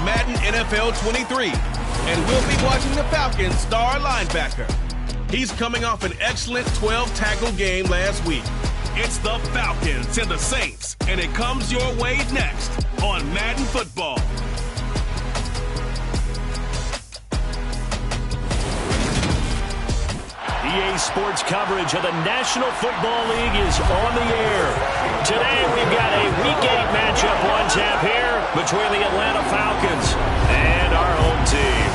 Madden NFL 23, and we'll be watching the Falcons' star linebacker. He's coming off an excellent 12-tackle game last week. It's the Falcons and the Saints, and it comes your way next on Madden Football. EA Sports coverage of the National Football League is on the air. Today we've got a Week 8 matchup on tap here between the Atlanta Falcons and our home team.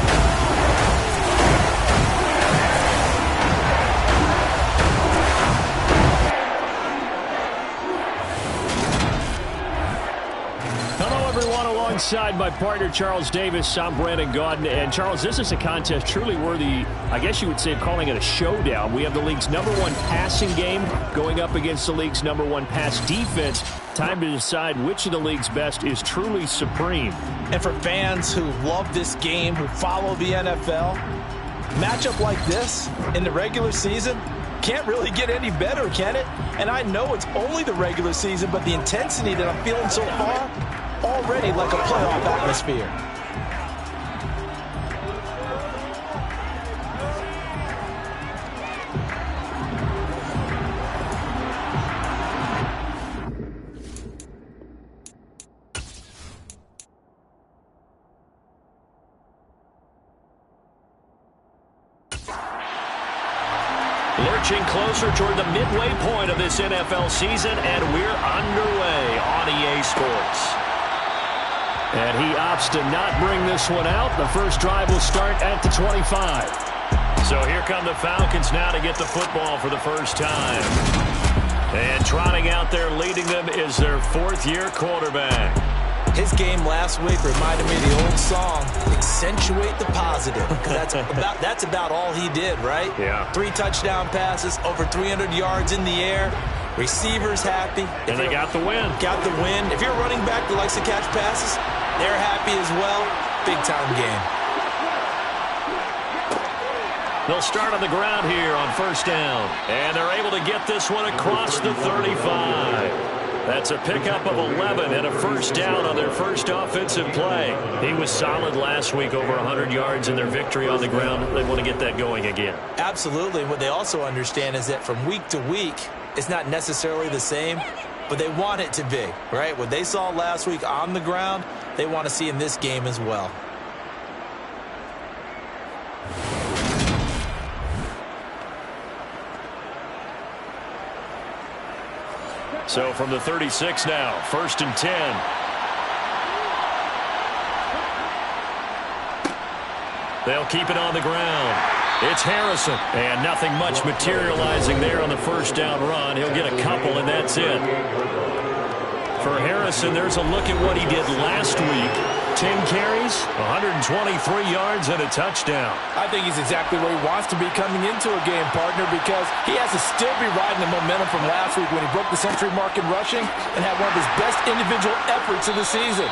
Everyone, alongside my partner Charles Davis, I'm Brandon Gaudin. And Charles, this is a contest truly worthy, I guess you would say, calling it a showdown. We have the league's #1 passing game going up against the league's #1 pass defense. Time to decide which of the league's best is truly supreme. And for fans who love this game, who follow the NFL, matchup like this in the regular season can't really get any better, can it? And I know it's only the regular season, but the intensity that I'm feeling so far, already like a playoff atmosphere. Lurching closer toward the midway point of this NFL season, and we're underway on EA Sports. And he opts to not bring this one out. The first drive will start at the 25. So here come the Falcons now to get the football for the first time. And trotting out there leading them is their fourth-year quarterback. His game last week reminded me of the old song, Accentuate the Positive. Because that's about all he did, right? Yeah. 3 touchdown passes, over 300 yards in the air. Receivers happy. And they got the win. Got the win. If you're a running back that likes to catch passes, they're happy as well. Big-time game. They'll start on the ground here on first down. And they're able to get this one across the 35. That's a pickup of 11 and a first down on their first offensive play. He was solid last week, over 100 yards in their victory on the ground. They want to get that going again. Absolutely. What they also understand is that from week to week, it's not necessarily the same, but they want it to be, right? What they saw last week on the ground, they want to see in this game as well. So from the 36 now, 1st and 10. They'll keep it on the ground. It's Harrison. And nothing much materializing there on the first down run. He'll get a couple, and that's it. For Harrison, there's a look at what he did last week. 10 carries, 123 yards, and a touchdown. I think he's exactly where he wants to be coming into a game, partner, because he has to still be riding the momentum from last week when he broke the century mark in rushing and had one of his best individual efforts of the season.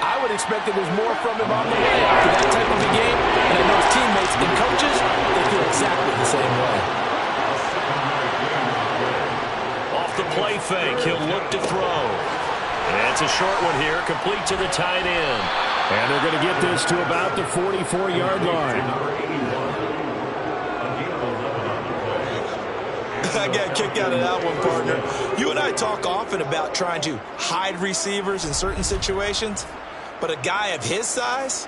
I would expect that there's more from him on the way after that type of a game, and I know his teammates and coaches, they feel exactly the same way. Off the play fake, he'll look to throw. And it's a short one here, complete to the tight end. And they're going to get this to about the 44-yard line. I got a kick out of that one, partner. You and I talk often about trying to hide receivers in certain situations, but a guy of his size,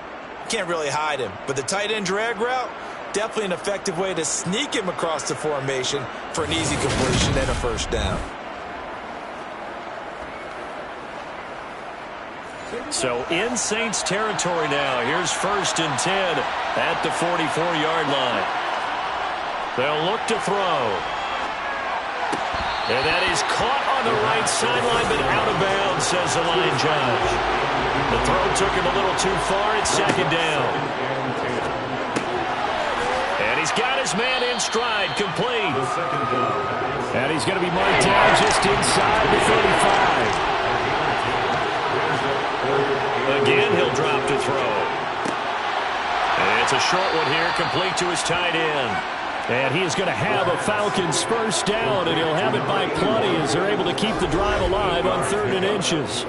can't really hide him. But the tight end drag route, definitely an effective way to sneak him across the formation for an easy completion and a first down. So in Saints territory now. Here's 1st and 10 at the 44-yard line. They'll look to throw. And that is caught on the right sideline, but out of bounds, says the line judge. The throw took him a little too far. It's 2nd down. And he's got his man in stride, complete. And he's going to be marked down just inside the 35. Again, he'll drop to throw. And it's a short one here, complete to his tight end. And he is going to have a Falcons first down, and he'll have it by plenty as they're able to keep the drive alive on 3rd and inches.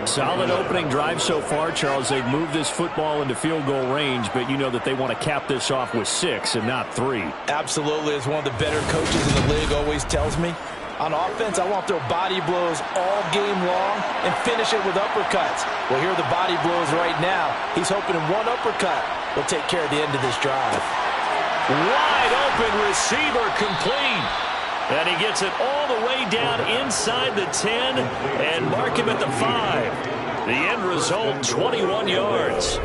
Solid opening drive so far, Charles. They've moved this football into field goal range, but you know that they want to cap this off with 6 and not 3. Absolutely. As one of the better coaches in the league always tells me, on offense, I want to throw body blows all game long and finish it with uppercuts. Well, here are the body blows right now. He's hoping in one uppercut will take care of the end of this drive. Wide open receiver complete. And he gets it all the way down inside the 10 and mark him at the 5. The end result, 21 yards.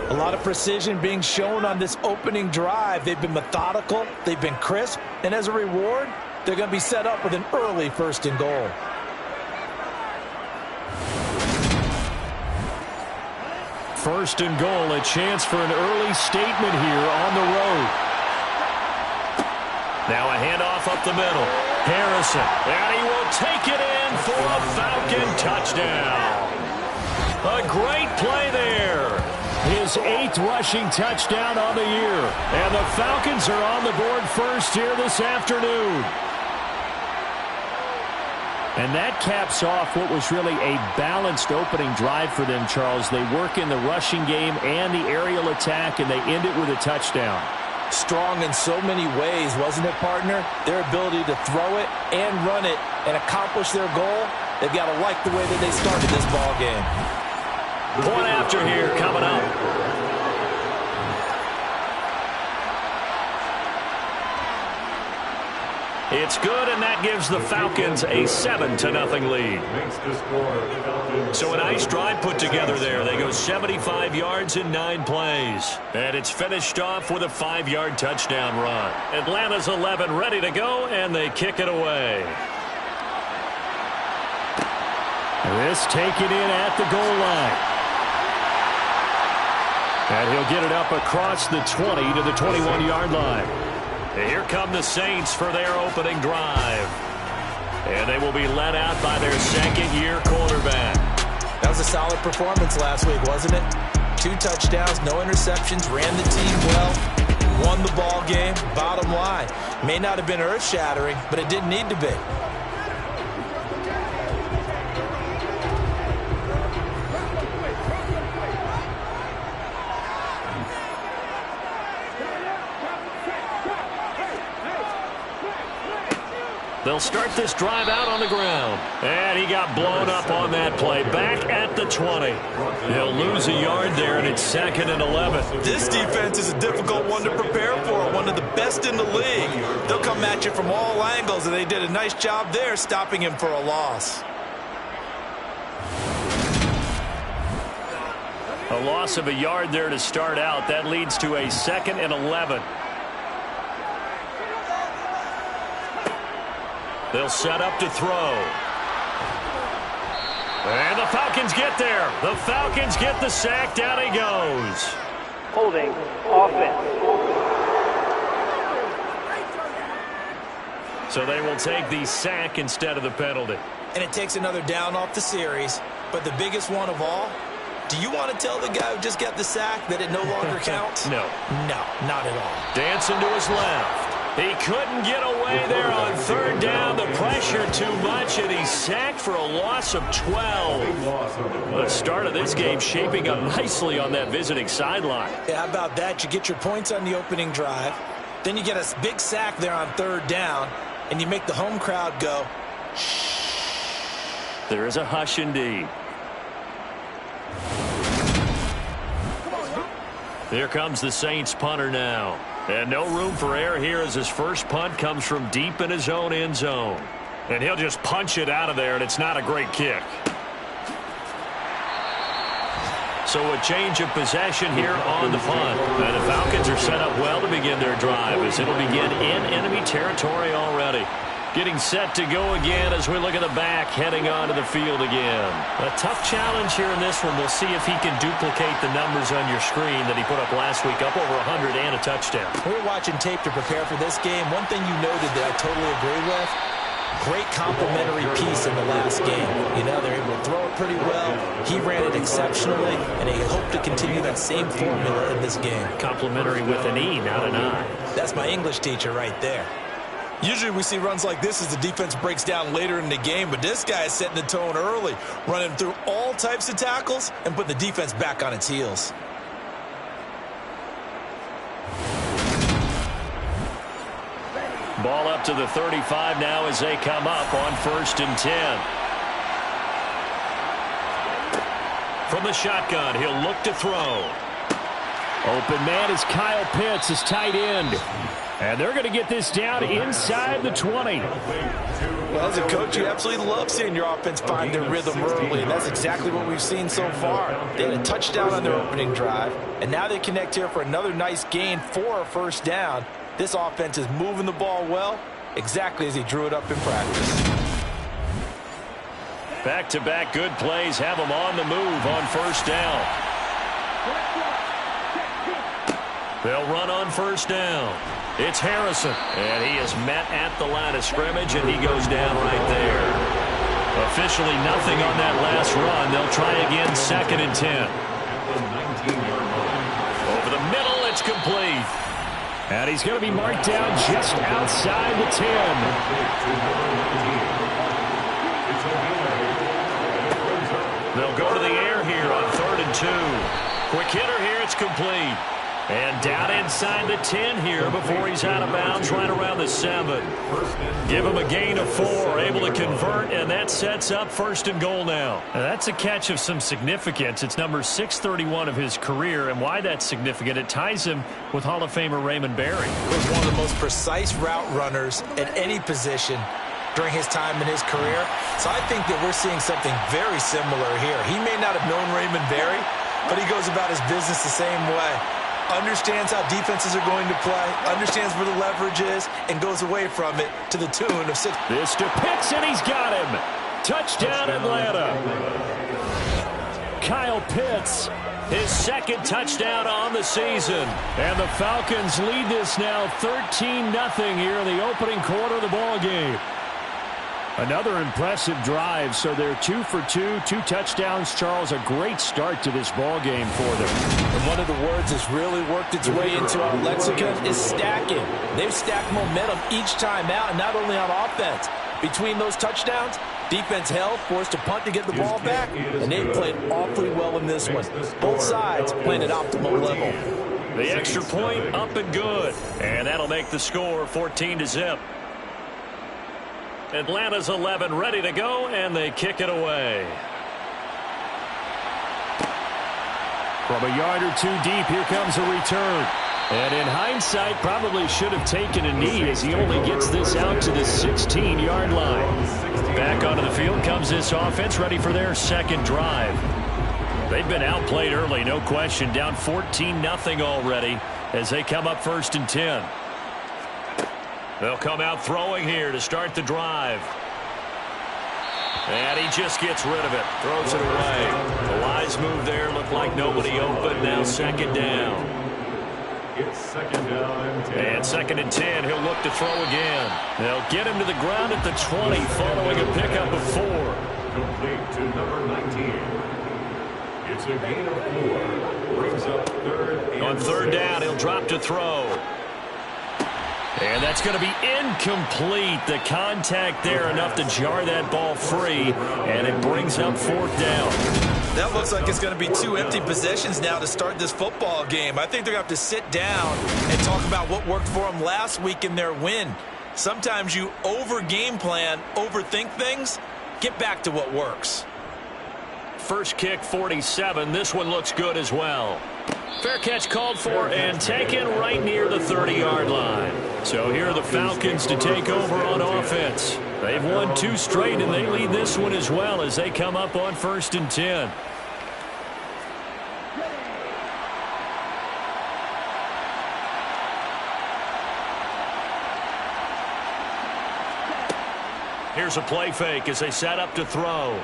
A lot of precision being shown on this opening drive. They've been methodical, they've been crisp, and as a reward, they're going to be set up with an early 1st and goal. First and goal, a chance for an early statement here on the road. Now a handoff up the middle. Harrison, and he will take it in for a Falcon touchdown. A great play there. His 8th rushing touchdown on the year. And the Falcons are on the board first here this afternoon. And that caps off what was really a balanced opening drive for them, Charles. They work in the rushing game and the aerial attack, and they end it with a touchdown. Strong in so many ways, wasn't it, partner? Their ability to throw it and run it and accomplish their goal, they've got to like the way that they started this ball game. Point after here coming up. It's good, and that gives the Falcons a 7-0 lead. So a nice drive put together there. They go 75 yards in 9 plays. And it's finished off with a 5-yard touchdown run. Atlanta's 11 ready to go, and they kick it away. This taken in at the goal line. And he'll get it up across the 20 to the 21-yard line. Here come the Saints for their opening drive. And they will be led out by their 2nd-year quarterback. That was a solid performance last week, wasn't it? 2 touchdowns, no interceptions, ran the team well, won the ball game. Bottom line, may not have been earth-shattering, but it didn't need to be. They'll start this drive out on the ground. And he got blown up on that play. Back at the 20. He'll lose a yard there, and it's 2nd and 11. This defense is a difficult one to prepare for. One of the best in the league. They'll come at you from all angles, and they did a nice job there stopping him for a loss. A loss of a yard there to start out. That leads to a 2nd and 11. They'll set up to throw. And the Falcons get there. The Falcons get the sack. Down he goes. Holding offense. So they will take the sack instead of the penalty. And it takes another down off the series. But the biggest one of all, do you want to tell the guy who just got the sack that it no longer counts? No. No, not at all. Dancing to his left. He couldn't get away there on 3rd down. The pressure too much, and he's sacked for a loss of 12. The start of this game shaping up nicely on that visiting sideline. Yeah, how about that? You get your points on the opening drive. Then you get a big sack there on 3rd down, and you make the home crowd go, shh. There is a hush indeed. Here comes the Saints punter now. And no room for error here as his first punt comes from deep in his own end zone. And he'll just punch it out of there, and it's not a great kick. So a change of possession here on the punt. And the Falcons are set up well to begin their drive as it'll begin in enemy territory already. Getting set to go again as we look at the back, heading onto the field again. A tough challenge here in this one. We'll see if he can duplicate the numbers on your screen that he put up last week, up over 100 and a touchdown. We're watching tape to prepare for this game. One thing you noted that I totally agree with, great complimentary piece in the last game. You know, they're able to throw it pretty well. He ran it exceptionally, and they hope to continue that same formula in this game. Complimentary with an E, not an I. That's my English teacher right there. Usually we see runs like this as the defense breaks down later in the game, but this guy is setting the tone early, running through all types of tackles and putting the defense back on its heels. Ball up to the 35 now as they come up on 1st and 10. From the shotgun, he'll look to throw. Open man is Kyle Pitts, his tight end. And they're going to get this down inside the 20. Well, as a coach, you absolutely love seeing your offense find their rhythm early, and that's exactly what we've seen so far. They had a touchdown on their opening drive, and now they connect here for another nice gain for a 1st down. This offense is moving the ball well, exactly as he drew it up in practice. Back-to-back good plays have them on the move on 1st down. They'll run on 1st down. It's Harrison, and he is met at the line of scrimmage, and he goes down right there. Officially nothing on that last run. They'll try again 2nd and 10. Over the middle, it's complete. And he's going to be marked down just outside the 10. They'll go to the air here on 3rd and 2. Quick hitter here, it's complete. And down inside the 10 here before he's out of bounds right around the 7. Give him a gain of 4, able to convert, and that sets up 1st and goal now. Now that's a catch of some significance. It's number 631 of his career, and why that's significant, it ties him with Hall of Famer Raymond Berry. He was one of the most precise route runners at any position during his time in his career. So I think that we're seeing something very similar here. He may not have known Raymond Berry, but he goes about his business the same way. Understands how defenses are going to play, understands where the leverage is, and goes away from it to the tune of 6. This to Pitts, and he's got him. Touchdown, Atlanta. Kyle Pitts, his 2nd touchdown on the season. And the Falcons lead this now 13-0 here in the opening quarter of the ball game. Another impressive drive, so they're 2 for 2, 2 touchdowns. Charles, a great start to this ball game for them. And one of the words that's really worked its way into our lexicon is stacking. They've stacked momentum each time out, and not only on offense. Between those touchdowns, defense held, forced a punt to get the ball back, and they've played awfully well in this one. Both sides playing at optimal level. The extra point up and good, and that'll make the score 14-0. Atlanta's 11 ready to go, and they kick it away. From a yard or 2 deep, here comes a return. And in hindsight, probably should have taken a knee as he only gets this out to the 16-yard line. Back onto the field comes this offense, ready for their 2nd drive. They've been outplayed early, no question, down 14-0 already as they come up 1st and 10. They'll come out throwing here to start the drive. And he just gets rid of it, throws it away. The wise move there, looked like nobody open, now 2nd down. It's 2nd down and 2nd and 10, he'll look to throw again. They'll get him to the ground at the 20, following a pickup of 4. Complete to number 19. It's a gain of 4. Brings up 3rd and On 3rd down, he'll drop to throw. And that's going to be incomplete. The contact there enough to jar that ball free, and it brings up 4th down. That looks like it's going to be 2 empty possessions now to start this football game. I think they're going to have to sit down and talk about what worked for them last week in their win. Sometimes you over-game plan, overthink things, get back to what works. First kick, 47. This one looks good as well. Fair catch called for and taken right near the 30-yard line. So here are the Falcons to take over on offense. They've won 2 straight, and they lead this one as well as they come up on 1st and 10. Here's a play fake as they set up to throw.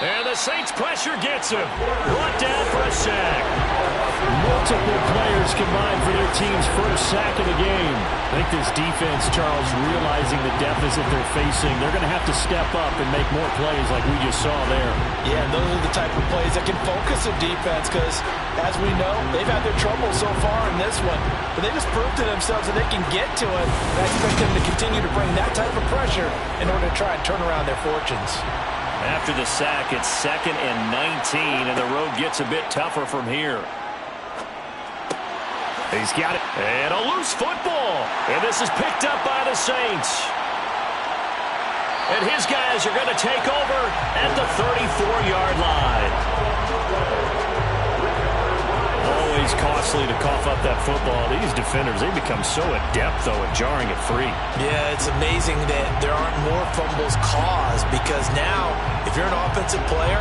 And the Saints pressure gets him. Brought down for a sack. Multiple players combined for their team's first sack of the game. I think this defense, Charles, realizing the deficit they're facing, they're going to have to step up and make more plays like we just saw there. Yeah, those are the type of plays that can focus a defense because, as we know, they've had their trouble so far in this one. But they just proved to themselves that they can get to it. And I expect them to continue to bring that type of pressure in order to try and turn around their fortunes. After the sack, it's 2nd and 19, and the road gets a bit tougher from here. He's got it. And a loose football. And this is picked up by the Saints. And his guys are going to take over at the 34-yard line. Always costly to cough up that football. These defenders, they become so adept, though, at jarring it free. Yeah, it's amazing that there aren't more fumbles caused because now, if you're an offensive player,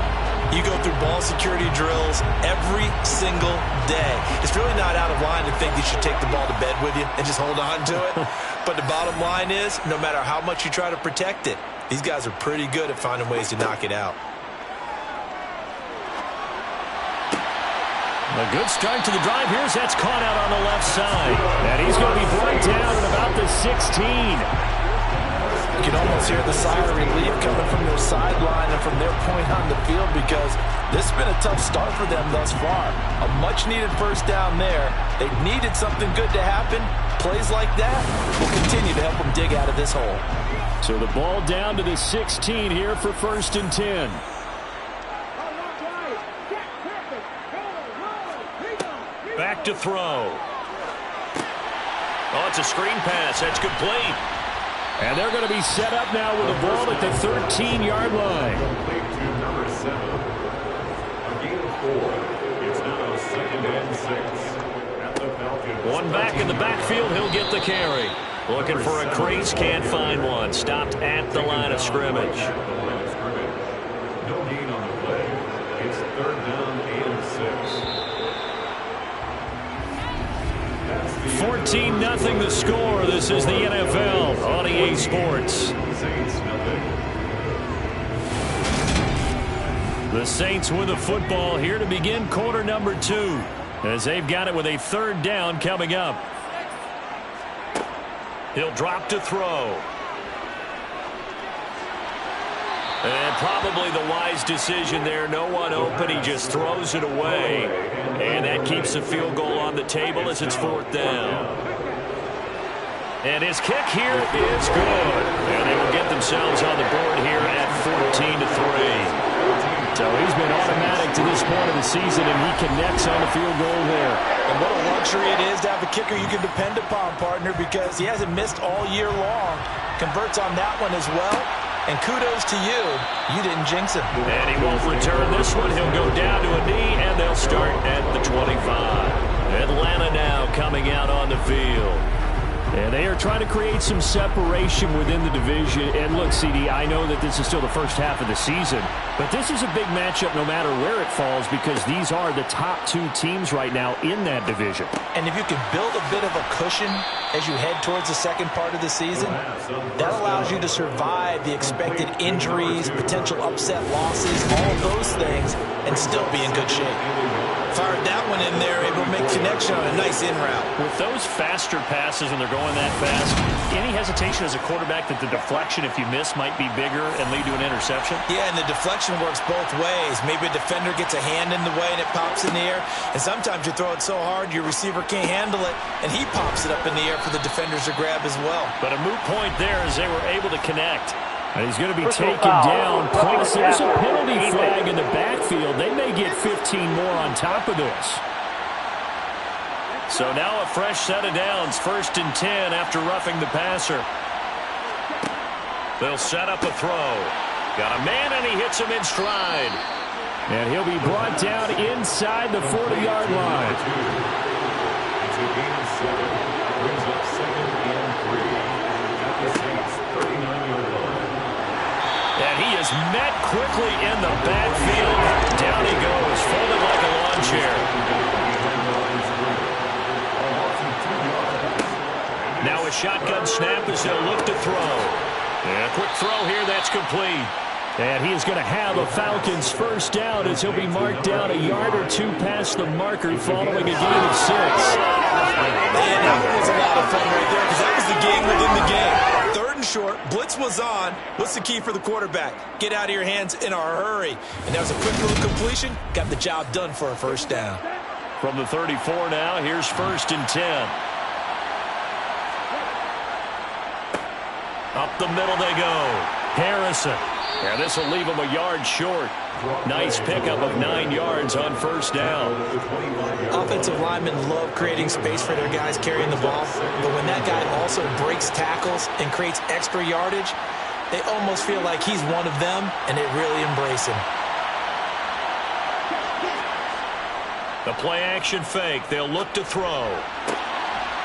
you go through ball security drills every single day. It's really not out of line to think you should take the ball to bed with you and just hold on to it. But the bottom line is, no matter how much you try to protect it, these guys are pretty good at finding ways to knock it out. A good start to the drive. Here's that's caught out on the left side. And he's going to be brought down at about the 16. You can almost hear the sigh of relief coming from their sideline and from their point on the field because this has been a tough start for them thus far. A much-needed first down there. They've needed something good to happen. Plays like that will continue to help them dig out of this hole. So the ball down to the 16 here for 1st and 10. Back to throw. Oh, it's a screen pass. That's complete. And they're going to be set up now with the ball at the 13-yard line. Complete to number 7. A gain of 4. It's now 2nd and 6. At the Falcons. One back in the backfield. He'll get the carry. Looking for a crease. Can't find one. Stopped at the line of scrimmage. No gain on the play. It's 3rd down and 6. 14-0 the score. This is the NFL on EA Sports. The Saints with the football here to begin quarter number 2 as they've got it with a 3rd down coming up. He'll drop to throw. And probably the wise decision there. No one open. He just throws it away. And that keeps the field goal on the table as it's 4th down. And his kick here is good. And they will get themselves on the board here at 14-3. So he's been automatic to this point of the season, and he connects on the field goal there. And what a luxury it is to have a kicker you can depend upon, partner, because he hasn't missed all year long. Converts on that one as well. And kudos to you. You didn't jinx him. And he won't return this one. He'll go down to a knee, and they'll start at the 25. Atlanta now coming out on the field. And they are trying to create some separation within the division. And look, CD, I know that this is still the first half of the season, but this is a big matchup no matter where it falls because these are the top 2 teams right now in that division. And if you can build a bit of a cushion as you head towards the second part of the season, that allows you to survive the expected injuries, potential upset losses, all of those things, and still be in good shape. Fired that one in there, able to make connection on a nice in route. With those faster passes and they're going that fast, any hesitation as a quarterback that the deflection, if you miss, might be bigger and lead to an interception? Yeah, and the deflection works both ways. Maybe a defender gets a hand in the way and it pops in the air, and sometimes you throw it so hard your receiver can't handle it, and he pops it up in the air for the defenders to grab as well. But a moot point there as they were able to connect. And he's going to be taken down. Plus, there's a penalty flag in the backfield. They may get 15 more on top of this. So now a fresh set of downs. 1st and 10 after roughing the passer. They'll set up a throw. Got a man, and he hits him in stride. And he'll be brought down inside the 40-yard line. It's a gain of 7. Brings up 2nd and 3. At the Saints 39-yard line. And he is met quickly in the backfield. Down he goes, folded like a lawn chair. Now a shotgun snap as they'll look to throw. And a quick throw here, that's complete. And he is going to have a Falcons first down as he'll be marked down a yard or two past the marker following a gain of 6. And that was a lot of fun right there because that was the game within the game. Third and short, blitz was on. What's the key for the quarterback? Get out of your hands in a hurry. And that was a quick little completion. Got the job done for a first down. From the 34 now, here's 1st and 10. Up the middle they go. Harrison. Yeah, this will leave him a yard short. Nice pickup of 9 yards on first down. Offensive linemen love creating space for their guys carrying the ball, but when that guy also breaks tackles and creates extra yardage, they almost feel like he's one of them, and they really embrace him. The play-action fake. They'll look to throw.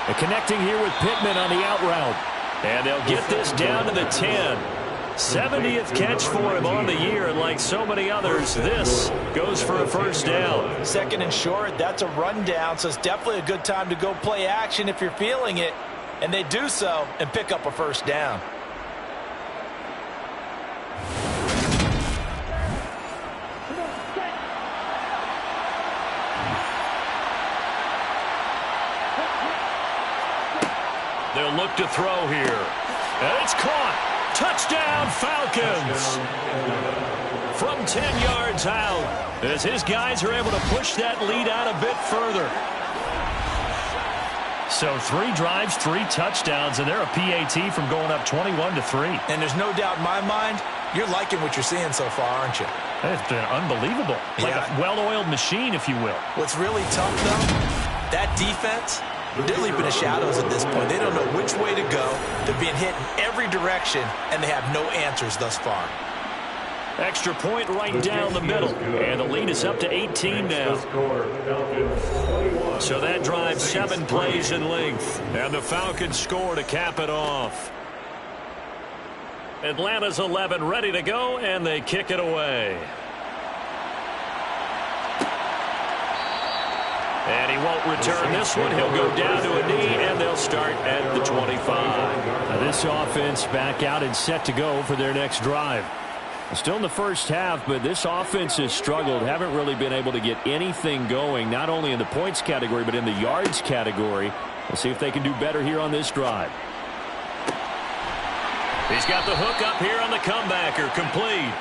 And connecting here with Pittman on the out route. And they'll get this down to the 10. 70th catch for him on the year, and like so many others, this goes for a first down. Second and short, that's a rundown, so it's definitely a good time to go play action if you're feeling it. And they do so and pick up a first down. They'll look to throw here. And it's caught. Touchdown, Falcons. From 10 yards out, as his guys are able to push that lead out a bit further. So 3 drives, 3 touchdowns, and they're a PAT from going up 21-3. And there's no doubt in my mind, you're liking what you're seeing so far, aren't you? It's been unbelievable. Like a well-oiled machine, if you will. What's really tough, though, that defense, they're leaping the shadows at this point. They don't know which way to go. They're being hit in every direction, and they have no answers thus far. Extra point right down the middle. And the lead is up to 18 now. So that drives 7 plays in length. And the Falcons score to cap it off. Atlanta's 11 ready to go, and they kick it away. And he won't return this one. He'll go down to a knee, and they'll start at the 25. Now this offense back out and set to go for their next drive. Still in the first half, but this offense has struggled. Haven't really been able to get anything going, not only in the points category, but in the yards category. We'll see if they can do better here on this drive. He's got the hook up here on the comebacker, complete.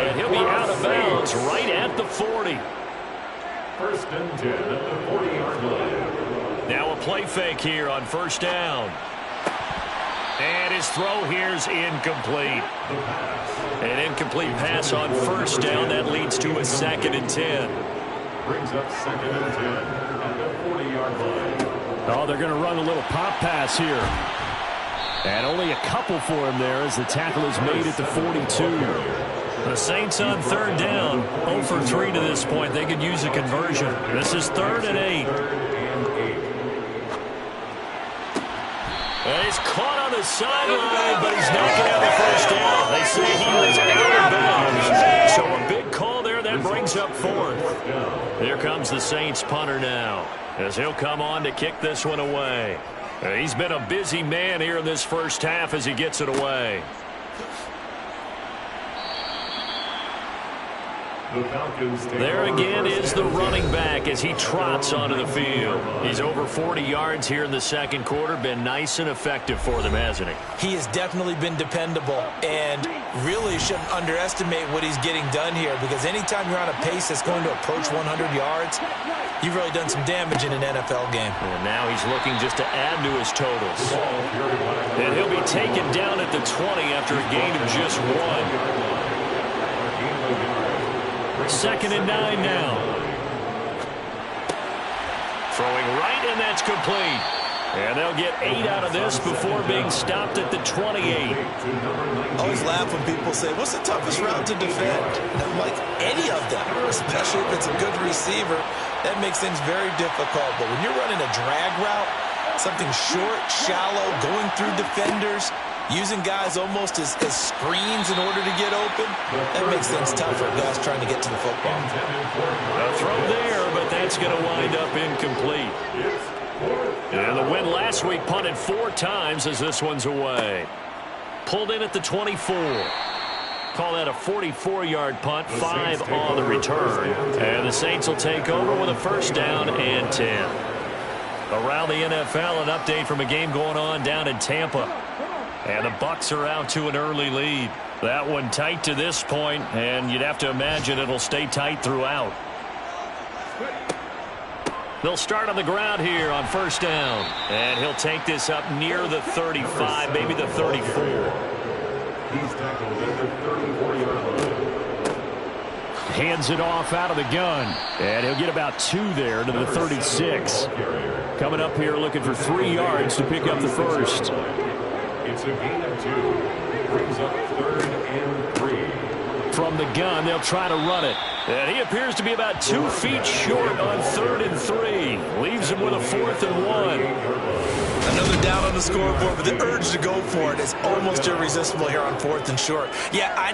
And he'll be out of bounds right at the 40. 1st and 10 at the 40-yard line. Now a play fake here on first down. And his throw here's incomplete. An incomplete pass on first down. That leads to a 2nd and 10. Brings up 2nd and 10 at the 40-yard line. Oh, they're going to run a little pop pass here. And only a couple for him there as the tackle is made at the 42. The Saints on 3rd down, 0 for 3 to this point. They could use a conversion. This is 3rd and 8. And he's caught on the sideline, but he's not going to have a first down. They say he was out of bounds. So a big call there. That brings up 4th. Here comes the Saints punter now, as he'll come on to kick this one away. He's been a busy man here in this first half as he gets it away. There again is the running back as he trots onto the field. He's over 40 yards here in the second quarter. Been nice and effective for them, hasn't he? He has definitely been dependable, and really shouldn't underestimate what he's getting done here, because anytime you're on a pace that's going to approach 100 yards, you've really done some damage in an NFL game. And now he's looking just to add to his totals. And he'll be taken down at the 20 after a gain of just 1. 2nd and 9 now. Throwing right, and that's complete. And they'll get 8 out of this before being stopped at the 28. I always laugh when people say, what's the toughest route to defend? And I'm like, any of them, especially if it's a good receiver. That makes things very difficult. But when you're running a drag route, something short, shallow, going through defenders, using guys almost as screens in order to get open, that makes things tougher. Guys trying to get to the football. A throw there, but that's going to wind up incomplete. And the win last week punted 4 times as this one's away. Pulled in at the 24. Call that a 44-yard punt, 5 on the return. And the Saints will take over with a first down and 10. Around the NFL, an update from a game going on down in Tampa. And the Bucs are out to an early lead. That one tight to this point, and you'd have to imagine it'll stay tight throughout. They'll start on the ground here on first down. And he'll take this up near the 35, maybe the 34. He's tackled at the 34-yard line. Hands it off out of the gun. And he'll get about 2 there to the 36. Coming up here looking for 3 yards to pick up the first. It's a gain of 2. Brings up 3rd and 3. From the gun, they'll try to run it. And he appears to be about 2 feet short on 3rd and 3. Leaves him with a 4th and 1. Another down on the scoreboard, but the urge to go for it is almost irresistible here on 4th and short. Yeah, I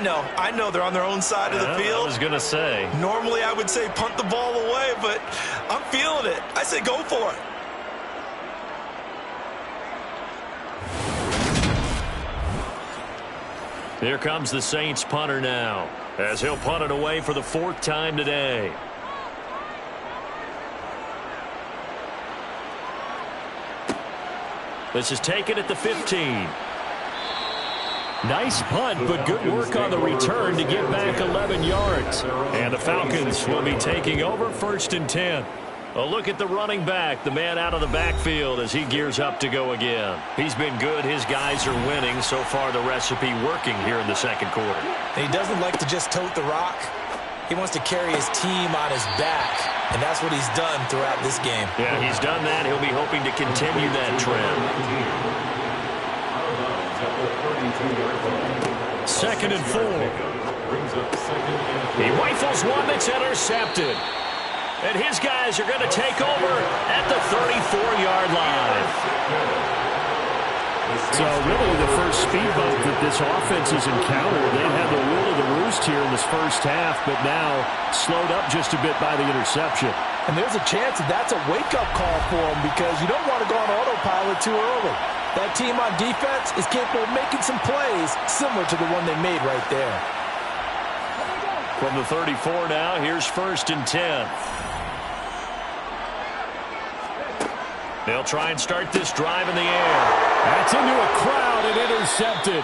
know they're on their own side of the field. I was going to say. Normally I would say punt the ball away, but I'm feeling it. I say go for it. Here comes the Saints punter now, as he'll punt it away for the 4th time today. This is taken at the 15. Nice punt, but good work on the return to get back 11 yards. And the Falcons will be taking over 1st and 10. A look at the running back, the man out of the backfield as he gears up to go again. He's been good. His guys are winning. So far, the recipe working here in the second quarter. He doesn't like to just tote the rock. He wants to carry his team on his back, and that's what he's done throughout this game. Yeah, he's done that. He'll be hoping to continue that trend. 2nd and 4. He rifles one that's intercepted. And his guys are going to take over at the 34-yard line. So really the first speed bump that this offense has encountered. They've had the rule of the roost here in this first half, but now slowed up just a bit by the interception. And there's a chance that that's a wake-up call for them because you don't want to go on autopilot too early. That team on defense is capable of making some plays similar to the one they made right there. From the 34 now, here's 1st and 10. They'll try and start this drive in the air. That's into a crowd and intercepted.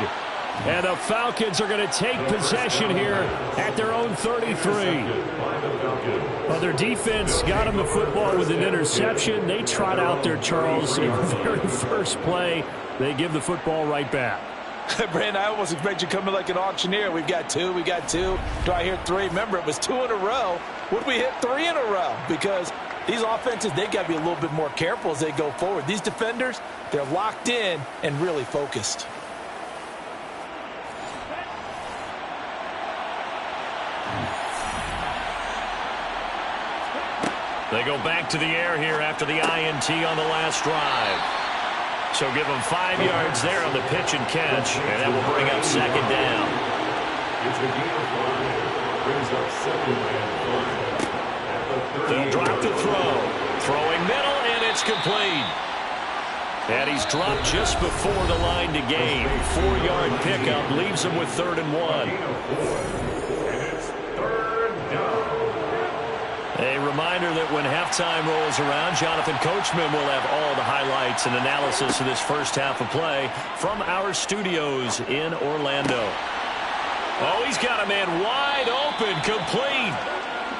And the Falcons are going to take possession here at their own 33. Well, their defense got them the football with an interception. They trot out there, Charles, in the very first play. They give the football right back. Brandon, I almost expect you to come in like an auctioneer. We've got 2, we got 2. Do I hear 3? Remember, it was 2 in a row. Would we hit 3 in a row? Because these offenses, they got to be a little bit more careful as they go forward. These defenders, they're locked in and really focused. They go back to the air here after the INT on the last drive. So give them 5 yards there on the pitch and catch, and that will bring up 2nd down. It's a gain of 5. Brings up 2nd and 5. They'll drop the throw. Throwing middle, and it's complete. And he's dropped just before the line to gain. 4-yard pickup leaves him with 3rd and 1. And it's 3rd down. A reminder that when halftime rolls around, Jonathan Coachman will have all the highlights and analysis of this first half of play from our studios in Orlando. Oh, he's got a man wide open, complete.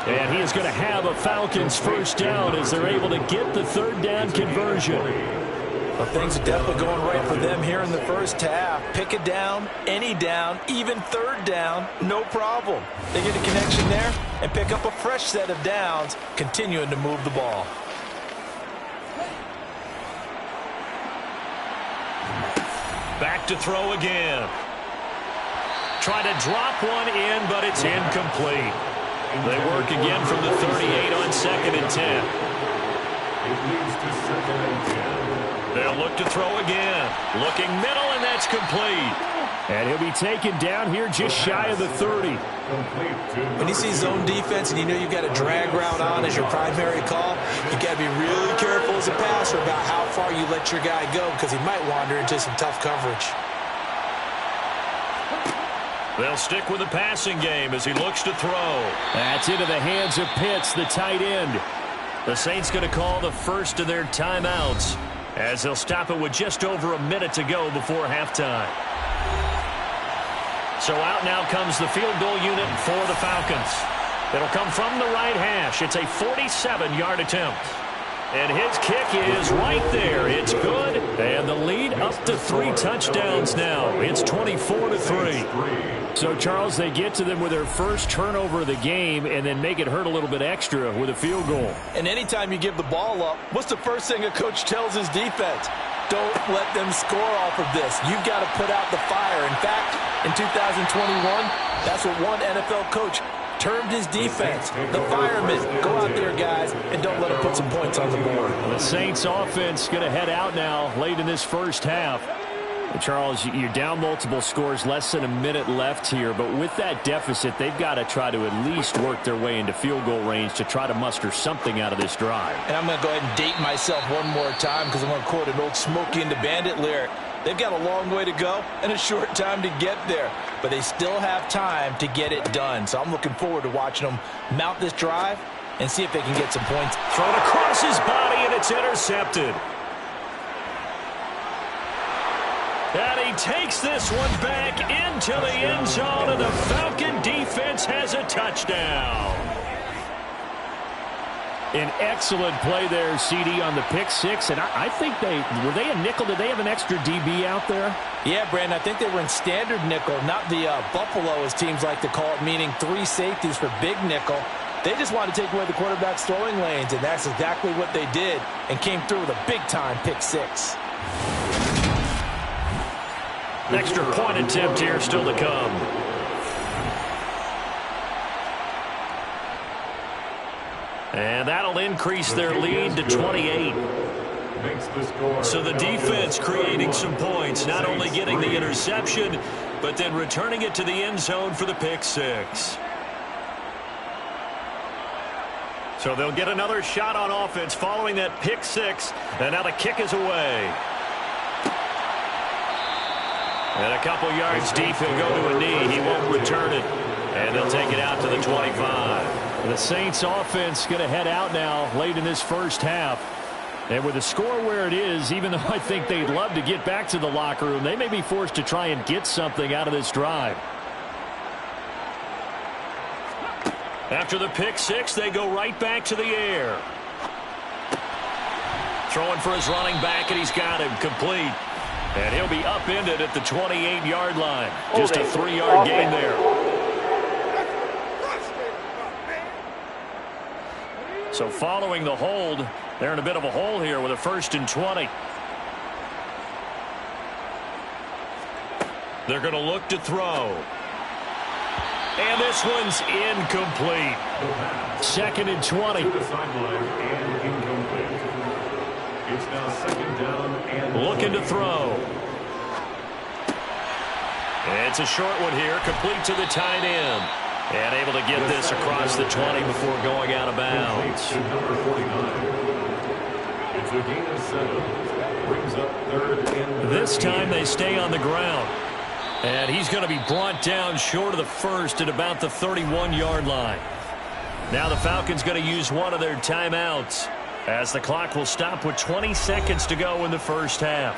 And he is going to have a Falcons first down as they're able to get the 3rd down conversion. Well, things are definitely going right for them here in the first half. Pick it down, any down, even 3rd down, no problem. They get a connection there and pick up a fresh set of downs, continuing to move the ball. Back to throw again. Try to drop one in, but it's incomplete. They work again from the 38 on 2nd and 10. It leads to 2nd and 10. They'll look to throw again. Looking middle, and that's complete. And he'll be taken down here just shy of the 30. When you see zone defense and you know you've got a drag route on as your primary call, you got to be really careful as a passer about how far you let your guy go because he might wander into some tough coverage. They'll stick with the passing game as he looks to throw. That's into the hands of Pitts, the tight end. The Saints going to call the first of their timeouts as they'll stop it with just over a minute to go before halftime. So out now comes the field goal unit for the Falcons. It'll come from the right hash. It's a 47-yard attempt. And his kick is right there. It's good. And the lead up to 3 touchdowns now. It's 24-3. So, Charles, they get to them with their first turnover of the game and then make it hurt a little bit extra with a field goal. And anytime you give the ball up, what's the first thing a coach tells his defense? Don't let them score off of this. You've got to put out the fire. In fact, in 2021, that's what one NFL coach termed his defense, the firemen. Go out there, guys, and don't let them put some points on the board. The Saints offense going to head out now late in this first half. And Charles, you're down multiple scores, less than a minute left here, but with that deficit, they've got to try to at least work their way into field goal range to try to muster something out of this drive. And I'm going to go ahead and date myself one more time because I'm going to quote an old Smokey and the Bandit lyric. They've got a long way to go and a short time to get there, but they still have time to get it done. So I'm looking forward to watching them mount this drive and see if they can get some points. Thrown across his body, and it's intercepted. And he takes this one back into the end zone, and the Falcon defense has a touchdown. An excellent play there, CD, on the pick six. And I think were they a nickel? Did they have an extra DB out there? Yeah, Brandon, I think they were in standard nickel, not the Buffalo, as teams like to call it, meaning 3 safeties for big nickel. They just wanted to take away the quarterback's throwing lanes, and that's exactly what they did and came through with a big-time pick six. Extra point attempt here still to come. And that'll increase their lead to 28. So the defense creating some points, not only getting the interception, but then returning it to the end zone for the pick six. So they'll get another shot on offense following that pick six, and now the kick is away. And a couple yards deep, he'll go to a knee. He won't return it, and they'll take it out to the 25. The Saints offense going to head out now late in this first half. And with the score where it is, even though I think they'd love to get back to the locker room, they may be forced to try and get something out of this drive. After the pick six, they go right back to the air. Throwing for his running back, and he's got him complete. And he'll be upended at the 28-yard line. Just a 3-yard gain there. So following the hold, they're in a bit of a hole here with a 1st and 20. They're going to look to throw. And this one's incomplete. 2nd and 20. To the sideline and incomplete. It's now 2nd down and looking to throw. It's a short one here, complete to the tight end. And able to get this across the 20 before going out of bounds. Number 49. It's a gain of 7. Brings up 3rd and this time they stay on the ground. And he's going to be brought down short of the first at about the 31-yard line. Now the Falcons going to use one of their timeouts as the clock will stop with 20 seconds to go in the first half.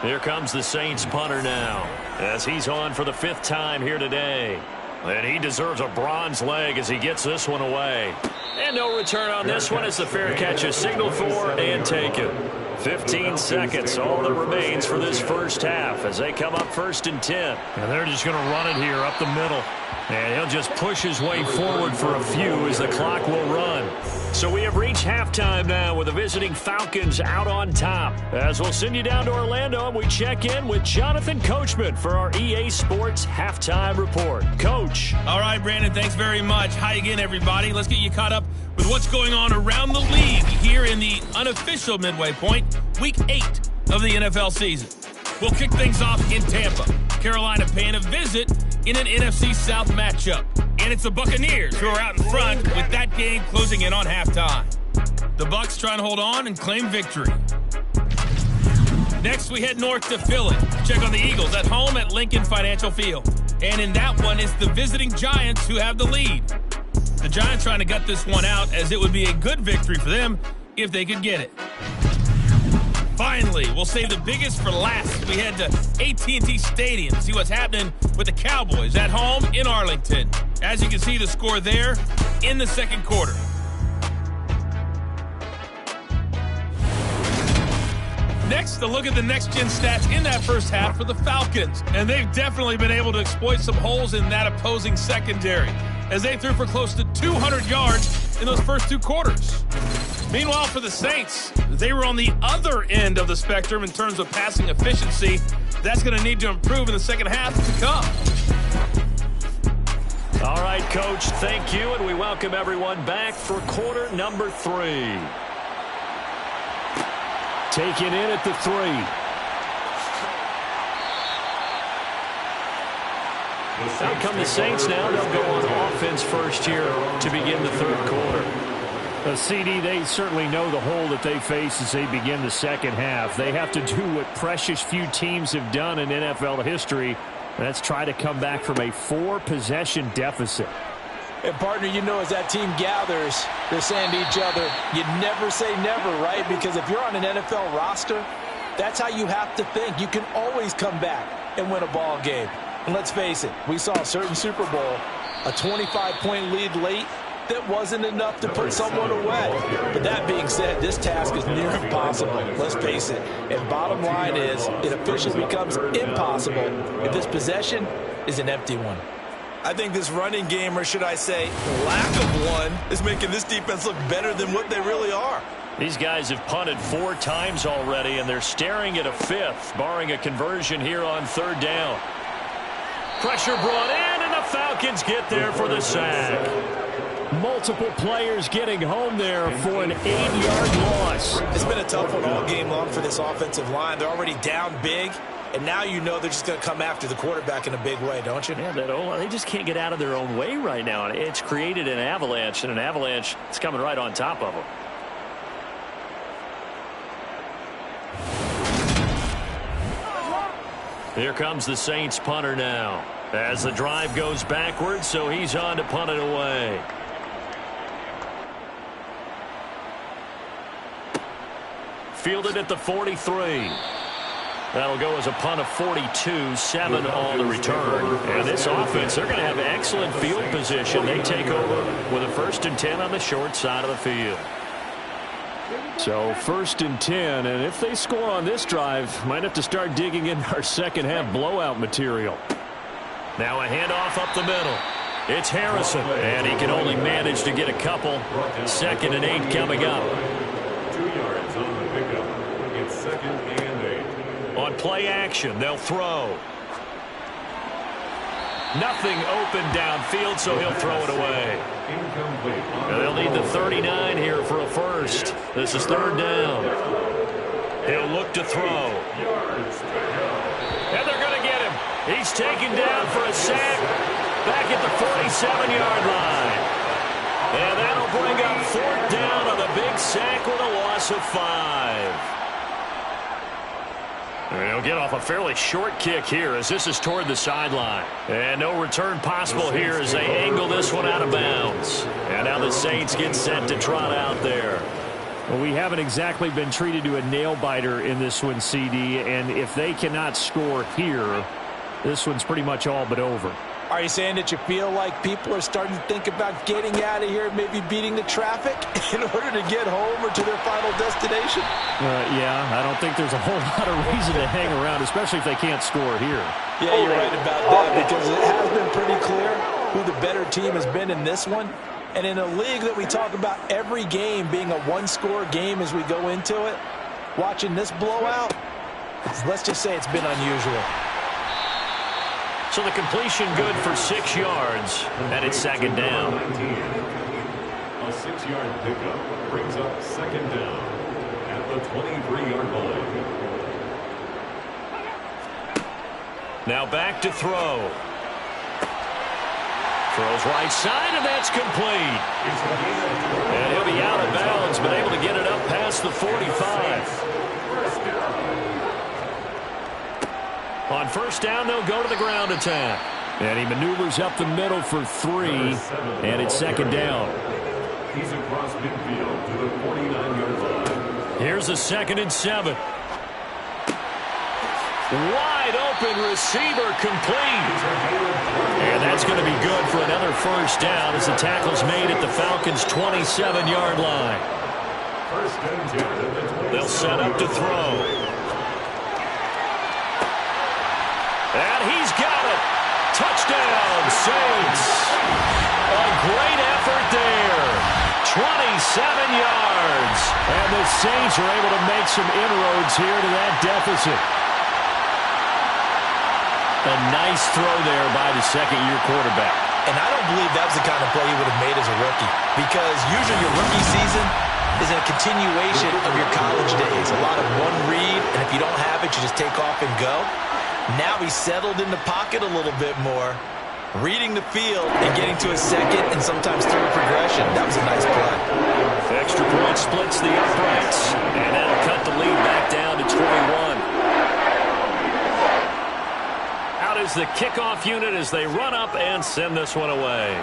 Here comes the Saints punter now as he's on for the 5th time here today. And he deserves a bronze leg as he gets this one away. And no return on this one as the fair catch is signaled for and taken. 15 seconds, all that remains for this first half as they come up 1st and 10. And they're just going to run it here up the middle. And he'll just push his way forward for a few as the clock will run. So we have reached halftime now with the visiting Falcons out on top. As we'll send you down to Orlando and we check in with Jonathan Coachman for our EA Sports Halftime Report. Coach. All right, Brandon, thanks very much. Hi again, everybody. Let's get you caught up with what's going on around the league here in the unofficial midway point, Week 8 of the NFL season. We'll kick things off in Tampa. Carolina paying a visit in an NFC South matchup. And it's the Buccaneers who are out in front with that game closing in on halftime. The Bucs trying to hold on and claim victory. Next, we head north to Philly. Check on the Eagles at home at Lincoln Financial Field. And in that one, it's the visiting Giants who have the lead. The Giants trying to gut this one out, as it would be a good victory for them if they could get it. Finally, we'll save the biggest for last. We head to AT&T Stadium to see what's happening with the Cowboys at home in Arlington. As you can see, the score there in the second quarter. Next, a look at the next-gen stats in that first half for the Falcons. And they've definitely been able to exploit some holes in that opposing secondary, as they threw for close to 200 yards in those first two quarters. Meanwhile, for the Saints, they were on the other end of the spectrum in terms of passing efficiency. That's going to need to improve in the second half to come. All right, Coach, thank you, and we welcome everyone back for quarter number 3. Taken in at the 3. Out come the Saints now. They'll go on offense first here to begin the third quarter. CD, they certainly know the hole that they face as they begin the second half. They have to do what precious few teams have done in NFL history. That's try to come back from a 4-possession deficit. And, partner, you know, as that team gathers, they're saying to each other, you never say never, right? Because if you're on an NFL roster, that's how you have to think. You can always come back and win a ball game. And let's face it, we saw a certain Super Bowl, a 25-point lead late, that wasn't enough to put someone away. But that being said, this task is near impossible. Let's face it. And bottom line is, it officially becomes impossible if this possession is an empty one. I think this running game, or should I say lack of one, is making this defense look better than what they really are. These guys have punted 4 times already, and they're staring at a 5th, barring a conversion here on third down. Pressure brought in, and the Falcons get there for the sack. Multiple players getting home there for an 8-yard loss. It's been a tough one all game long for this offensive line. They're already down big, and now you know they're just going to come after the quarterback in a big way, don't you? Yeah, they just can't get out of their own way right now. It's created an avalanche, and an avalanche is coming right on top of them. Here comes the Saints punter now, as the drive goes backwards, so he's on to punt it away. Fielded at the 43. That'll go as a punt of 42, 7 on the return. And this offense, they're going to have excellent field position. They take over with a 1st and 10 on the short side of the field. So 1st and 10, and if they score on this drive, might have to start digging in our second half blowout material. Now a handoff up the middle. It's Harrison, and he can only manage to get a couple. 2nd and 8 coming up. 2 yards on the pickup. It's 2nd and 8. On play action, they'll throw. Nothing open downfield, so he'll throw it away. And they'll need the 39 here for a 1st. This is 3rd down. He'll look to throw. And they're going to get him. He's taken down for a sack back at the 47-yard line. And that'll bring up 4th down on the big sack with a loss of 5. And he'll get off a fairly short kick here as this is toward the sideline. And no return possible here as they angle this one out of bounds. And now the Saints get set to trot out there. Well, we haven't exactly been treated to a nail-biter in this one, CD. And if they cannot score here, this one's pretty much all but over. Are you saying that you feel like people are starting to think about getting out of here, maybe beating the traffic in order to get home or to their final destination? Yeah, I don't think there's a whole lot of reason to hang around, especially if they can't score here. Yeah, you're right about that, because it has been pretty clear who the better team has been in this one. And in a league that we talk about every game being a one-score game as we go into it, watching this blowout, let's just say it's been unusual. So the completion good for 6 yards, and it's 2nd down. A 6-yard pickup brings up 2nd down at the 23-yard line. Now back to throw. Throws right side, and that's complete. And he'll be out of bounds, but able to get it up past the 45. On 1st down, they'll go to the ground attack. And he maneuvers up the middle for 3, and it's second down. He's across midfield to the 49-yard line. Here's a 2nd and 7. Wide open receiver complete. And that's going to be good for another first down as the tackle's made at the Falcons' 27-yard line. First and 10 at the 27. They'll set up to throw. And he's got it. Touchdown, Saints. A great effort there. 27 yards. And the Saints are able to make some inroads here to that deficit. A nice throw there by the second-year quarterback. And I don't believe that was the kind of play he would have made as a rookie, because usually your rookie season is a continuation of your college days. A lot of one read, and if you don't have it, you just take off and go. Now he's settled in the pocket a little bit more, reading the field and getting to a second and sometimes third progression. That was a nice play. Extra point splits the uprights, and that'll cut the lead back down to 21. Out is the kickoff unit as they run up and send this one away.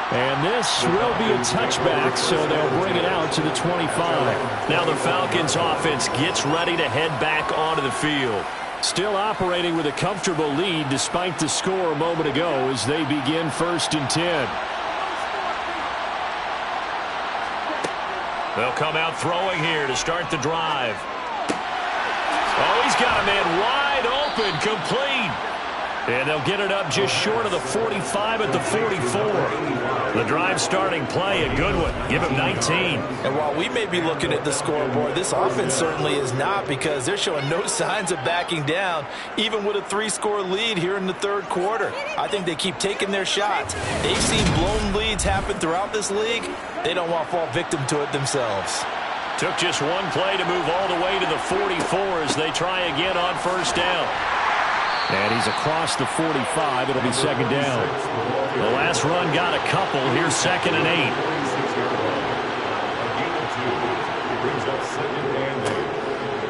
And this will be a touchback, so they'll bring it out to the 25. Now the Falcons offense gets ready to head back onto the field. Still operating with a comfortable lead despite the score a moment ago as they begin 1st and 10. They'll come out throwing here to start the drive. Oh, he's got a man wide open, complete. And they'll get it up just short of the 45 at the 44. The drive starting play, a good one. Give him 19. And while we may be looking at the scoreboard, this offense certainly is not, because they're showing no signs of backing down, even with a 3-score lead here in the third quarter. I think they keep taking their shots. They've seen blown leads happen throughout this league. They don't want to fall victim to it themselves. Took just one play to move all the way to the 44 as they try again on first down. And he's across the 45. It'll be second down. The last run got a couple. Here's 2nd and 8.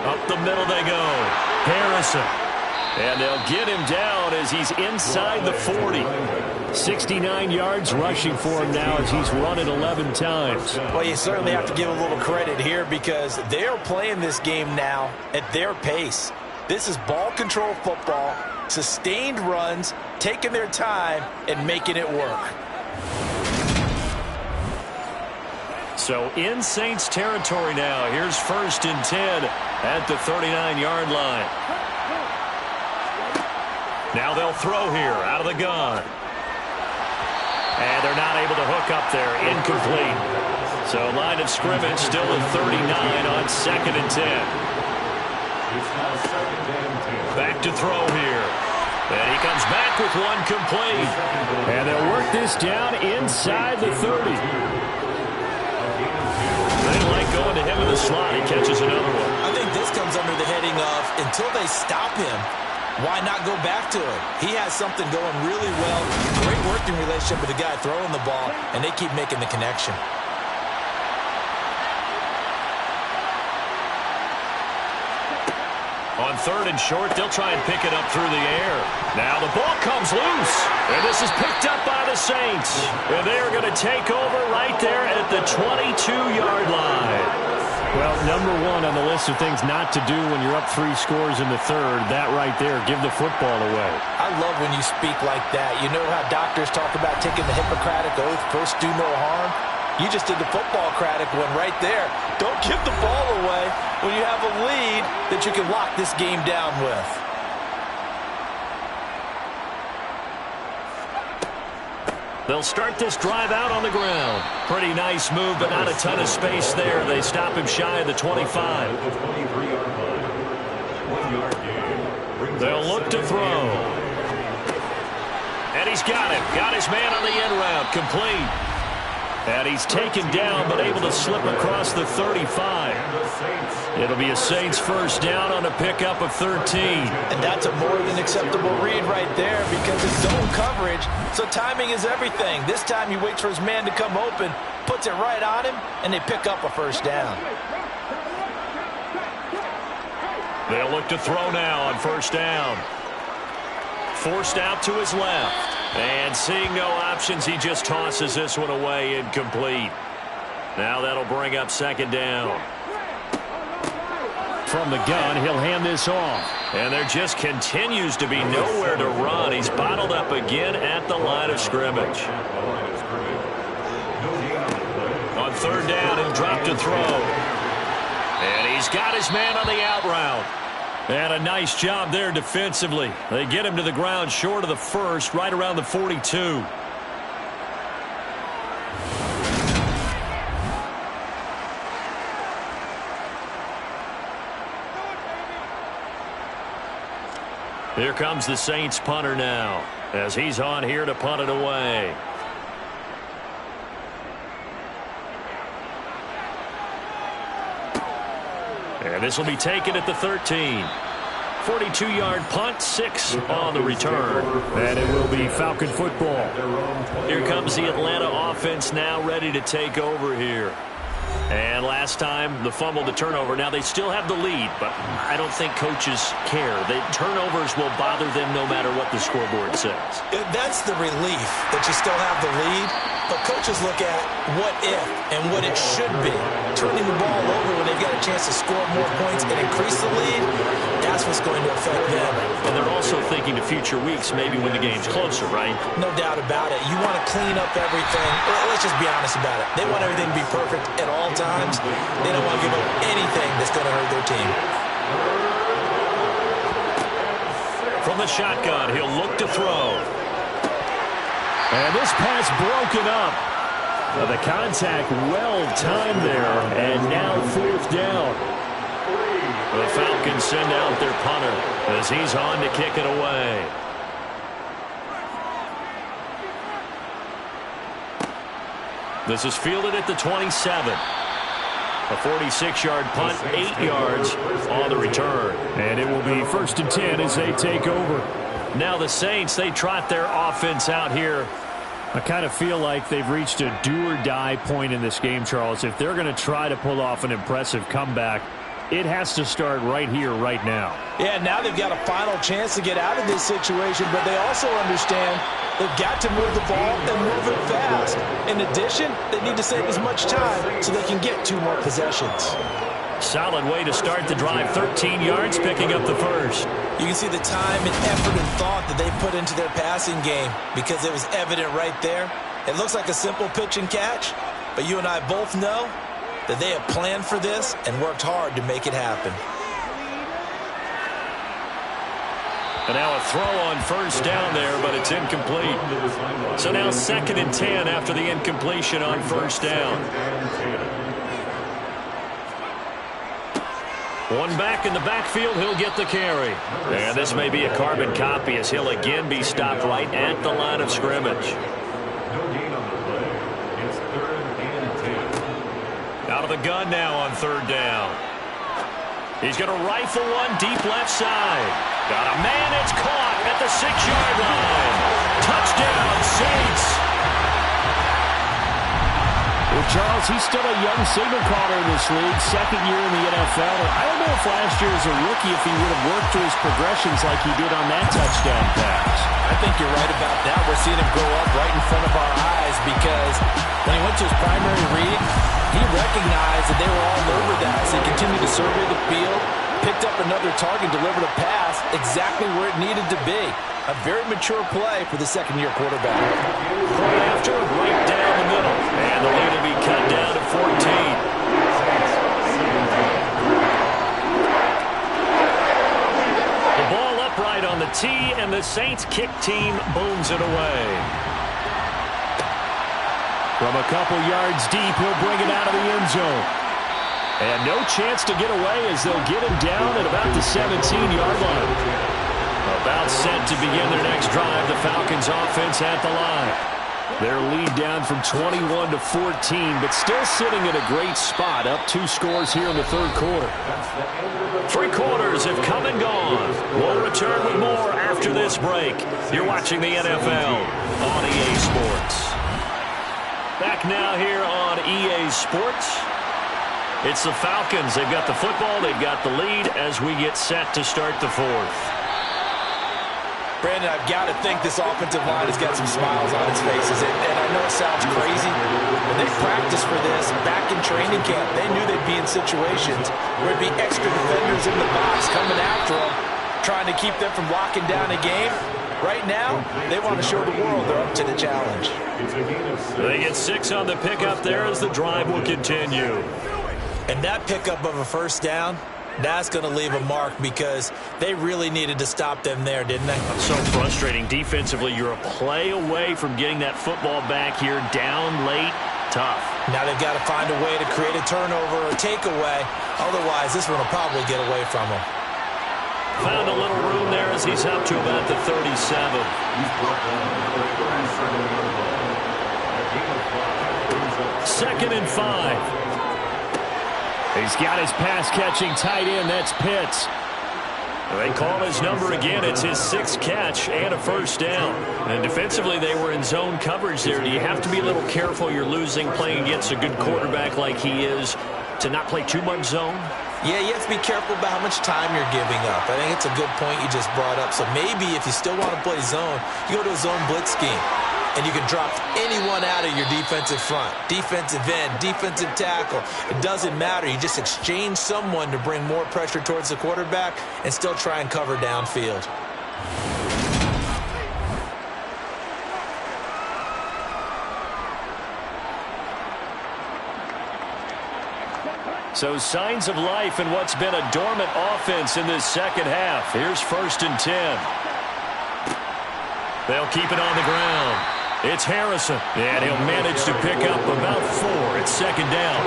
Up the middle they go. Harrison. And they'll get him down as he's inside the 40. 69 yards rushing for him now as he's run it 11 times. Well, you certainly have to give a little credit here, because they're playing this game now at their pace. This is ball control football, sustained runs, taking their time, and making it work. So in Saints territory now. Here's 1st and 10 at the 39-yard line. Now they'll throw here out of the gun. And they're not able to hook up there. Incomplete. So line of scrimmage still at 39 on 2nd and 10. Back to throw here. And he comes back with one complete. And they'll work this down inside the 30. They like going to him in the slot. He catches another one. I think this comes under the heading of, until they stop him, why not go back to him? He has something going really well. Great working relationship with the guy throwing the ball, and they keep making the connection. On 3rd and short, they'll try and pick it up through the air. Now the ball comes loose, and this is picked up by the Saints. And they are going to take over right there at the 22-yard line. Well, number one on the list of things not to do when you're up 3 scores in the third, that right there, give the football away. I love when you speak like that. You know how doctors talk about taking the Hippocratic Oath, first do no harm? You just did the football-cratic one right there. Don't give the ball away when you have a lead that you can lock this game down with. They'll start this drive out on the ground. Pretty nice move, but not a ton of space there. They stop him shy of the 25. They'll look to throw. And he's got it. Got his man on the end route. Complete. And he's taken down, but able to slip across the 35. It'll be a Saints first down on a pickup of 13. And that's a more than acceptable read right there, because it's zone coverage, so timing is everything. This time he waits for his man to come open, puts it right on him, and they pick up a first down. They'll look to throw now on first down. Forced out to his left. And seeing no options, he just tosses this one away, incomplete. Now that'll bring up second down. From the gun, he'll hand this off. And there just continues to be nowhere to run. He's bottled up again at the line of scrimmage. On third down, he'll drop to throw. And he's got his man on the out route. And a nice job there defensively. They get him to the ground short of the first, right around the 42. Here comes the Saints punter now, as he's on here to punt it away. And this will be taken at the 13. 42-yard punt, 6 on the return. And it will be Falcon football. Here comes the Atlanta offense now ready to take over here. And last time, the fumble, the turnover. Now, they still have the lead, but I don't think coaches care. The turnovers will bother them no matter what the scoreboard says. That's the relief that you still have the lead, but coaches look at what if and what it should be. Turning the ball over when they've got a chance to score more points and increase the lead, that's what's going to affect them. And they're also thinking to future weeks, maybe when the game's closer, right? No doubt about it. You want to clean up everything. Let's just be honest about it. They want everything to be perfect at all times. They don't want to give up anything that's going to hurt their team. From the shotgun, he'll look to throw. And this pass broken up. The contact well-timed there, and now fourth down. The Falcons send out their punter as he's on to kick it away. This is fielded at the 27. A 46-yard punt, 8 yards on the return. And it will be 1st and 10 as they take over. Now the Saints, they trot their offense out here. I kind of feel like they've reached a do-or-die point in this game, Charles. If they're going to try to pull off an impressive comeback, it has to start right here, right now. Yeah, now they've got a final chance to get out of this situation, but they also understand they've got to move the ball and move it fast. In addition, they need to save as much time so they can get 2 more possessions. Solid way to start the drive. 13 yards, picking up the first. You can see the time and effort and thought that they put into their passing game because it was evident right there. It looks like a simple pitch and catch, but you and I both know that they have planned for this and worked hard to make it happen. And now a throw on first down there, but it's incomplete. So now 2nd and 10 after the incompletion on first down. One back in the backfield, he'll get the carry. And this may be a carbon copy as he'll again be stopped right at the line of scrimmage. Out of the gun now on third down. He's going to rifle one deep left side. Got a man, it's caught at the 6-yard line. Touchdown, Saints. Well, Charles, he's still a young signal caller in this league, 2nd year in the NFL. I don't know if last year as a rookie if he would have worked through his progressions like he did on that touchdown pass. I think you're right about that. We're seeing him grow up right in front of our eyes because when he went to his primary read, he recognized that they were all over that. So he continued to survey the field, picked up another target, delivered a pass exactly where it needed to be. A very mature play for the 2nd-year quarterback. Right after, right down the middle. And the lead will be cut down to 14. The ball upright on the tee, and the Saints kick team booms it away. From a couple yards deep, he'll bring it out of the end zone. And no chance to get away as they'll get him down at about the 17-yard line. About set to begin their next drive, the Falcons offense at the line. Their lead down from 21 to 14, but still sitting in a great spot, up 2 scores here in the 3rd quarter. 3 quarters have come and gone. We'll return with more after this break. You're watching the NFL on EA Sports. Back now here on EA Sports. It's the Falcons. They've got the football. They've got the lead as we get set to start the fourth. Brandon, I've got to think this offensive line has got some smiles on its faces. And I know it sounds crazy, but they practiced for this back in training camp. They knew they'd be in situations where it'd be extra defenders in the box coming after them, trying to keep them from locking down a game. Right now, they want to show the world they're up to the challenge. They get 6 on the pickup there as the drive will continue. And that pickup of a first down, that's going to leave a mark because they really needed to stop them there, didn't they? So frustrating. Defensively, you're a play away from getting that football back here down late. Tough. Now they've got to find a way to create a turnover or takeaway. Otherwise, this one will probably get away from them. Found a little room there as he's up to about the 37. Second and 5. He's got his pass-catching tight end. That's Pitts. They call his number again. It's his 6th catch and a first down. And defensively, they were in zone coverage there. Do you have to be a little careful? You're losing playing against a good quarterback like he is to not play too much zone? Yeah, you have to be careful about how much time you're giving up. I think it's a good point you just brought up. So maybe if you still want to play zone, you go to a zone blitz scheme. And you can drop anyone out of your defensive front, defensive end, defensive tackle. It doesn't matter. You just exchange someone to bring more pressure towards the quarterback and still try and cover downfield. So signs of life in what's been a dormant offense in this second half. Here's 1st and 10. They'll keep it on the ground. It's Harrison, and he'll manage to pick up about 4. It's second down.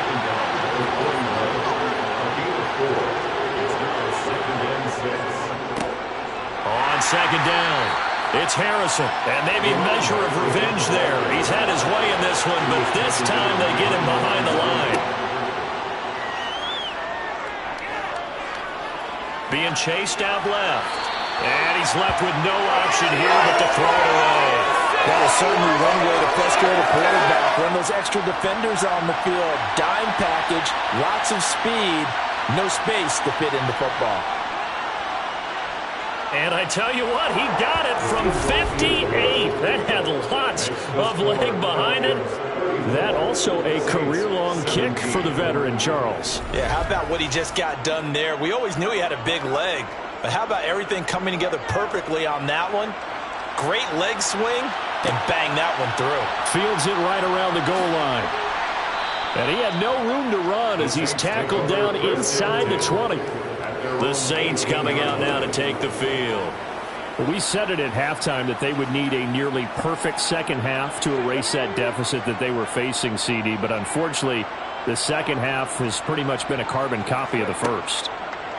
On second down, it's Harrison, and maybe a measure of revenge there. He's had his way in this one, but this time they get him behind the line. Being chased out left, and he's left with no option here but to throw it away. That is certainly one way to frustrate a quarterback. Run those extra defenders on the field. Dime package, lots of speed, no space to fit in the football. And I tell you what, he got it from 58. That had lots of leg behind it. That also a career-long kick for the veteran, Charles. Yeah, how about what he just got done there? We always knew he had a big leg, but how about everything coming together perfectly on that one? Great leg swing, and bang that one through. Fields it right around the goal line. And he had no room to run as he's tackled down inside the 20. The Saints coming out now to take the field. We said it at halftime that they would need a nearly perfect second half to erase that deficit that they were facing, CD. But unfortunately, the second half has pretty much been a carbon copy of the first.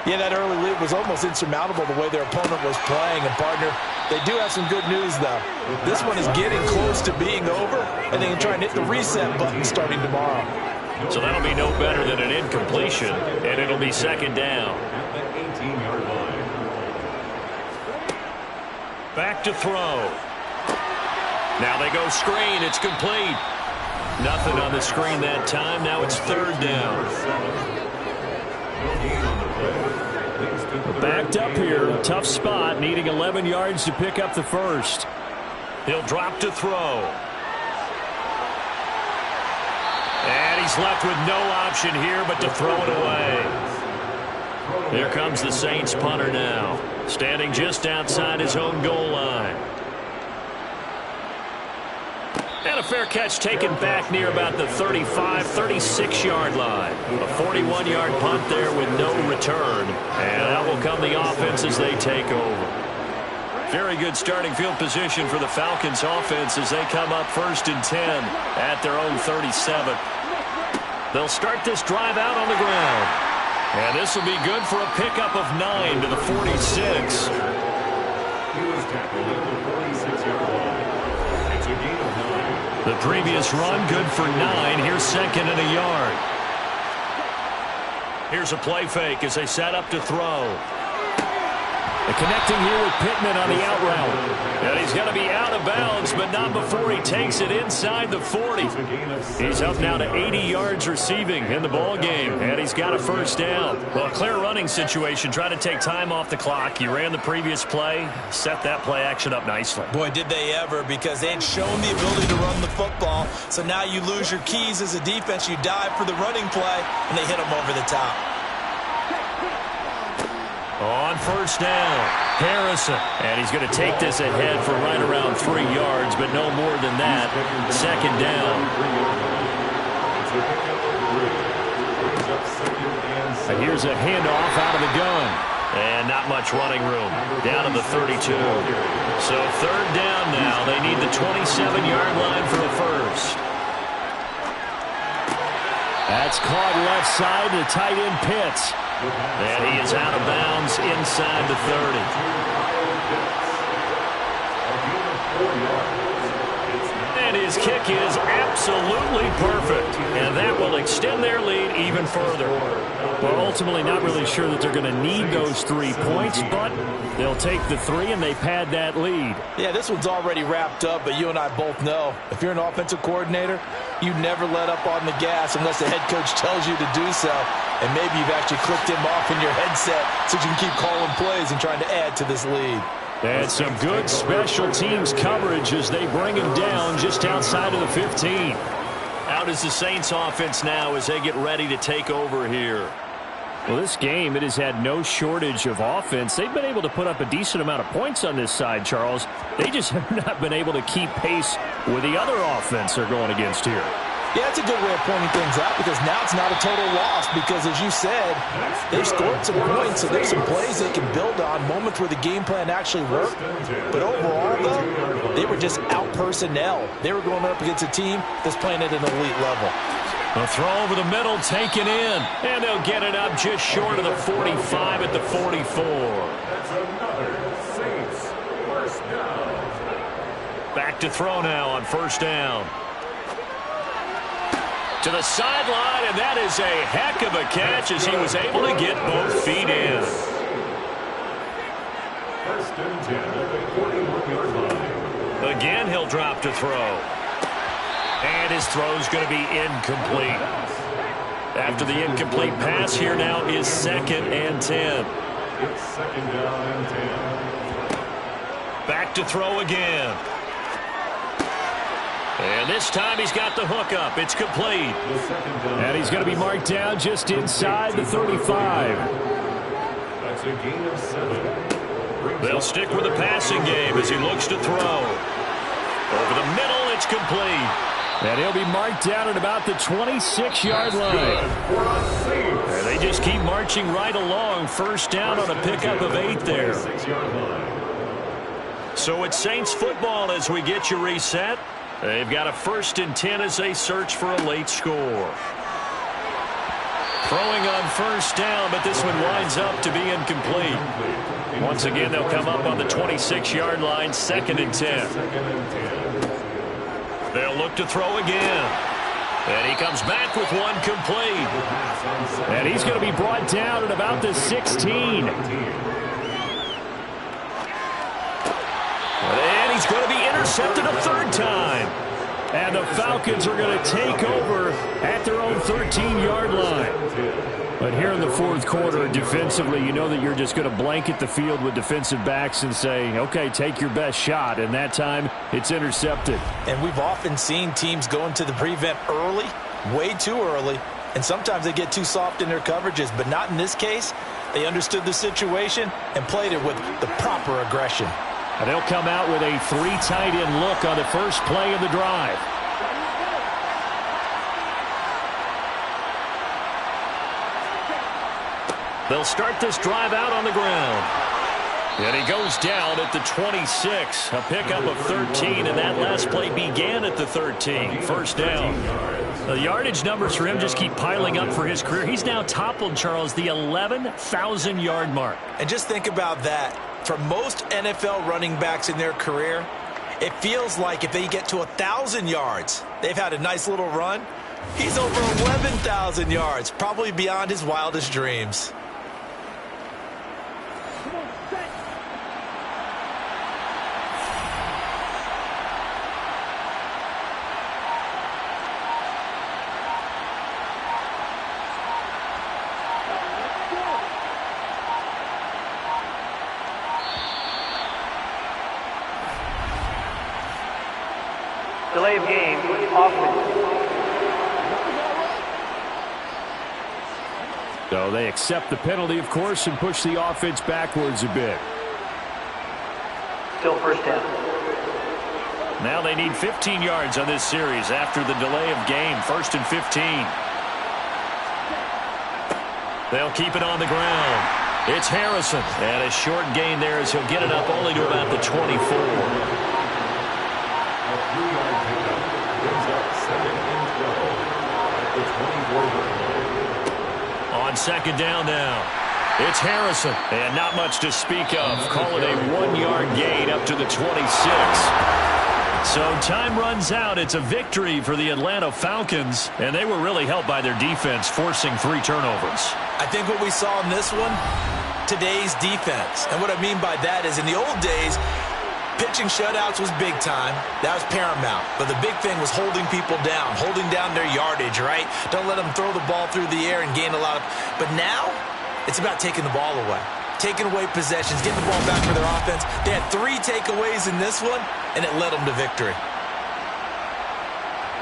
Yeah, that early lead was almost insurmountable the way their opponent was playing. And, partner, they do have some good news, though. This one is getting close to being over, and they can try and hit the reset button starting tomorrow. So that'll be no better than an incompletion, and it'll be second down. Back to throw. Now they go screen. It's complete. Nothing on the screen that time. Now it's third down. Backed up here. Tough spot. Needing 11 yards to pick up the first. He'll drop to throw. And he's left with no option here but to throw it away. Here comes the Saints punter now, standing just outside his own goal line. And a fair catch taken back near about the 35, 36-yard line. A 41-yard punt there with no return. And out will come the offense as they take over. Very good starting field position for the Falcons offense as they come up 1st and 10 at their own 37. They'll start this drive out on the ground. And this will be good for a pickup of 9 to the 46. The previous run good for 9. Here's second and a yard. Here's a play fake as they set up to throw. And connecting here with Pittman on the out route. And he's going to be out of bounds, but not before he takes it inside the 40. He's up now to 80 yards receiving in the ball game, and he's got a first down. Well, clear running situation. Try to take time off the clock. You ran the previous play, set that play action up nicely. Boy, did they ever, because they had shown the ability to run the football. So now you lose your keys as a defense. You dive for the running play, and they hit them over the top. On first down, Harrison. And he's going to take this ahead for right around 3 yards, but no more than that. Second down. And here's a handoff out of the gun. And not much running room. Down to the 32. So third down now. They need the 27-yard line for a first. That's caught left side to tight end Pitts. And he is out of bounds inside the 30. And his kick is absolutely perfect. And that will extend their lead even further. Well, ultimately not really sure that they're going to need those 3 points, but they'll take the 3 and they pad that lead. Yeah, this one's already wrapped up, but you and I both know if you're an offensive coordinator, you never let up on the gas unless the head coach tells you to do so. And maybe you've actually clicked him off in your headset so you can keep calling plays and trying to add to this lead. And some good special teams coverage as they bring him down just outside of the 15. Out is the Saints offense now as they get ready to take over here. Well, this game, it has had no shortage of offense. They've been able to put up a decent amount of points on this side, Charles. They just have not been able to keep pace with the other offense they're going against here. Yeah, that's a good way of pointing things out because now it's not a total loss because, as you said, they've scored some points, so there's some plays they can build on, moments where the game plan actually worked. But overall, though, they were just out-personnel. They were going up against a team that's playing at an elite level. A throw over the middle, taken in, and they'll get it up just short of the 45 at the 44. That's another Saints first down. Back to throw now on first down. To the sideline, and that is a heck of a catch as he was able to get both feet in. First and 10 at the 41-yard line. Again, he'll drop to throw. And his throw's going to be incomplete. After the incomplete pass, here now is 2nd and 10. It's 2nd down and 10. Back to throw again. And this time he's got the hook up. It's complete. And he's going to be marked down just inside the 35. That's a gain of 7. They'll stick with the passing game as he looks to throw. Over the middle, it's complete. And he'll be marked down at about the 26-yard line. And they just keep marching right along. First down on a pickup of 8 there. So it's Saints football as we get you reset. They've got a 1st and 10 as they search for a late score. Throwing on first down, but this one winds up to be incomplete. Once again, they'll come up on the 26-yard line, 2nd and 10. They'll look to throw again. And he comes back with one complete. And he's going to be brought down at about the 16. And he's going to be intercepted a 3rd time. And the Falcons are going to take over at their own 13-yard line. But here in the 4th quarter, defensively, you know that you're just going to blanket the field with defensive backs and say, okay, take your best shot. And that time, it's intercepted. And we've often seen teams go into the prevent early, way too early, and sometimes they get too soft in their coverages. But not in this case. They understood the situation and played it with the proper aggression. And they'll come out with a 3 tight end look on the first play of the drive. They'll start this drive out on the ground. And he goes down at the 26. A pickup of 13, and that last play began at the 13. First down. The yardage numbers for him just keep piling up for his career. He's now toppled, Charles, the 11,000-yard mark. And just think about that. For most NFL running backs in their career, it feels like if they get to 1,000 yards, they've had a nice little run. He's over 11,000 yards, probably beyond his wildest dreams. Delay of game, offense. So they accept the penalty, of course, and push the offense backwards a bit. Still first down. Now they need 15 yards on this series after the delay of game. 1st and 15. They'll keep it on the ground. It's Harrison. And a short gain there as he'll get it up only to about the 24. A 3-yard pickup brings up 2nd and 12 at the 24-yard line. On 2nd down now. It's Harrison. And not much to speak of. Call it a 1-yard gain up to the 26. So time runs out. It's a victory for the Atlanta Falcons. And they were really helped by their defense, forcing 3 turnovers. I think what we saw in this one, today's defense. And what I mean by that is in the old days, pitching shutouts was big time. That was paramount. But the big thing was holding people down, holding down their yardage, right? Don't let them throw the ball through the air and gain a lot of... But now, it's about taking the ball away. Taking away possessions, getting the ball back for their offense. They had 3 takeaways in this one, and it led them to victory.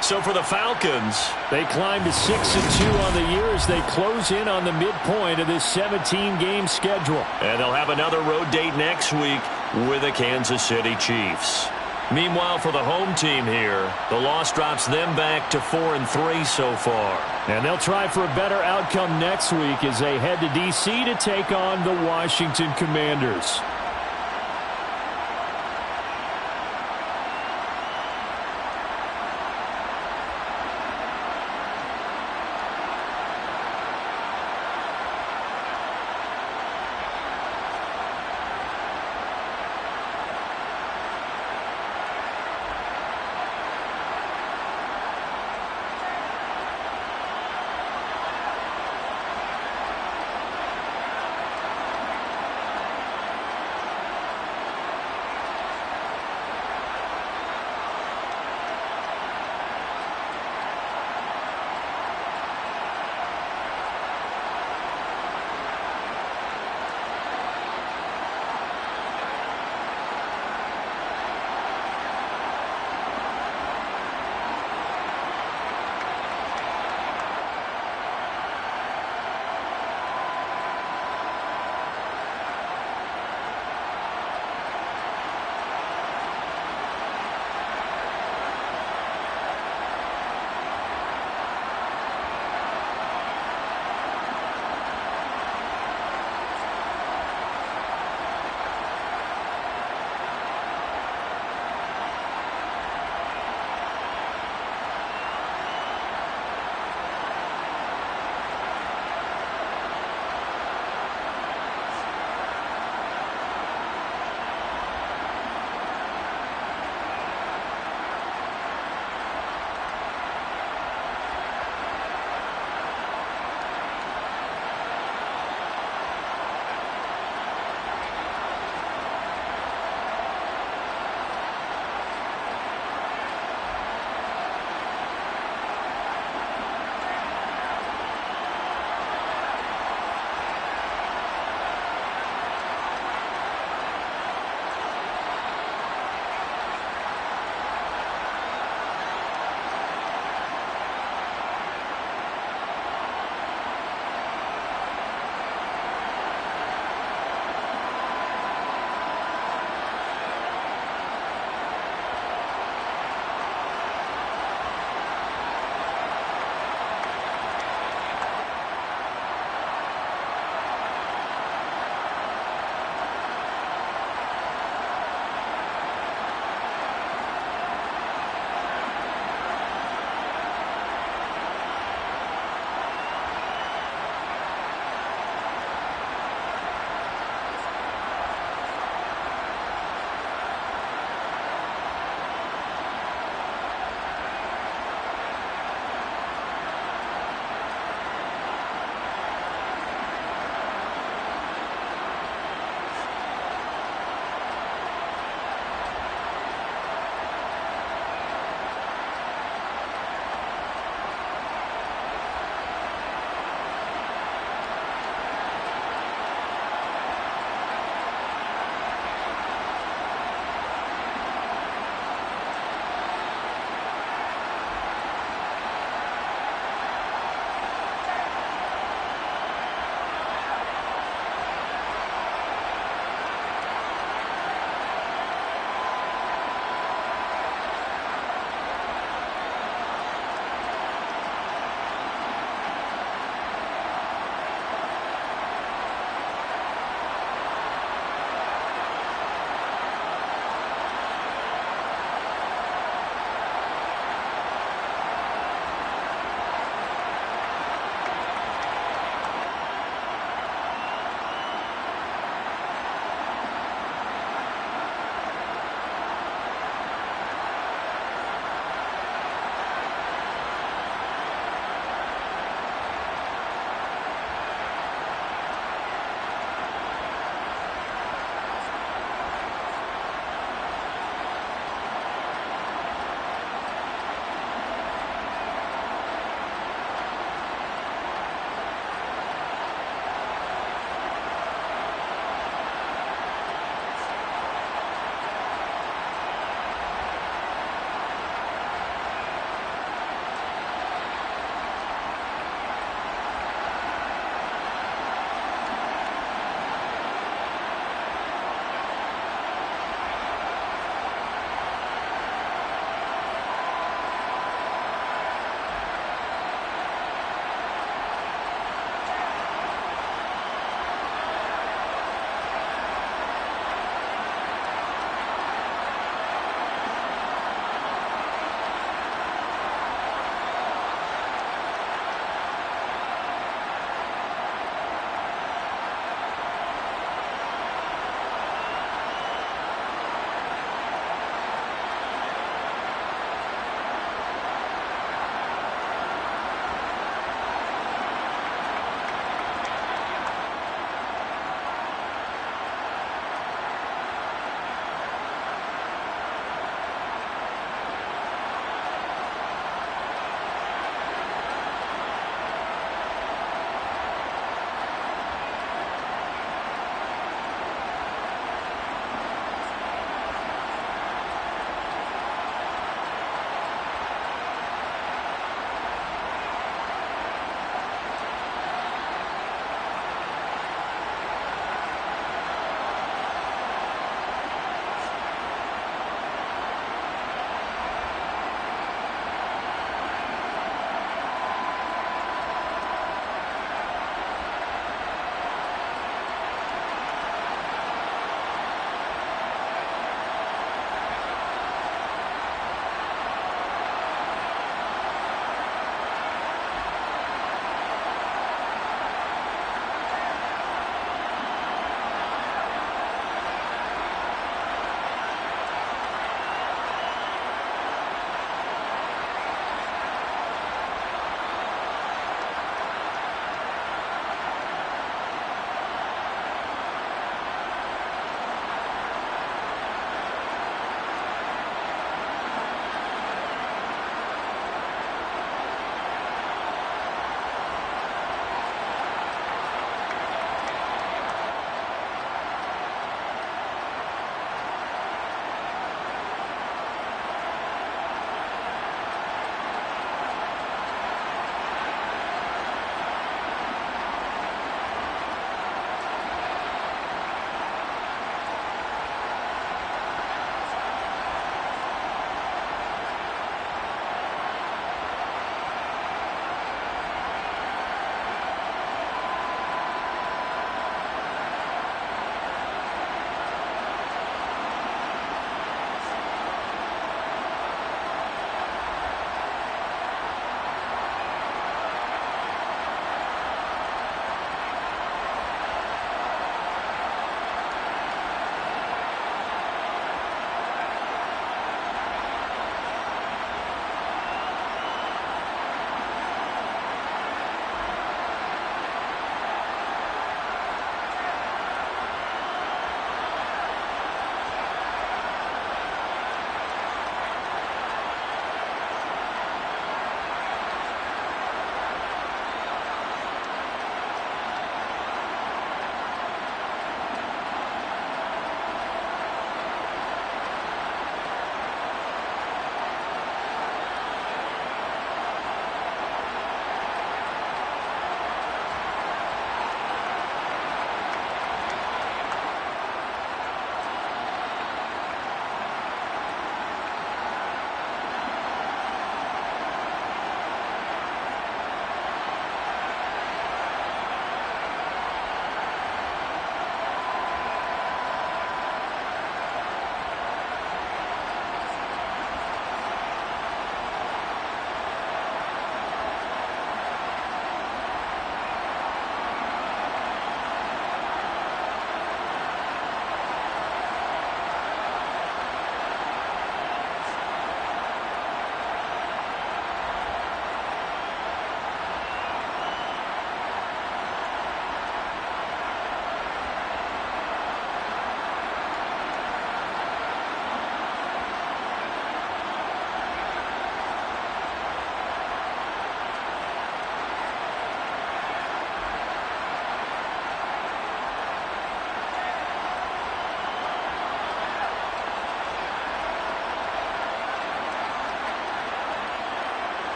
So for the Falcons, they climb to 6-2 on the year as they close in on the midpoint of this 17-game schedule. And they'll have another road date next week with the Kansas City Chiefs. Meanwhile, for the home team here, the loss drops them back to 4-3 so far. And they'll try for a better outcome next week as they head to D.C. to take on the Washington Commanders.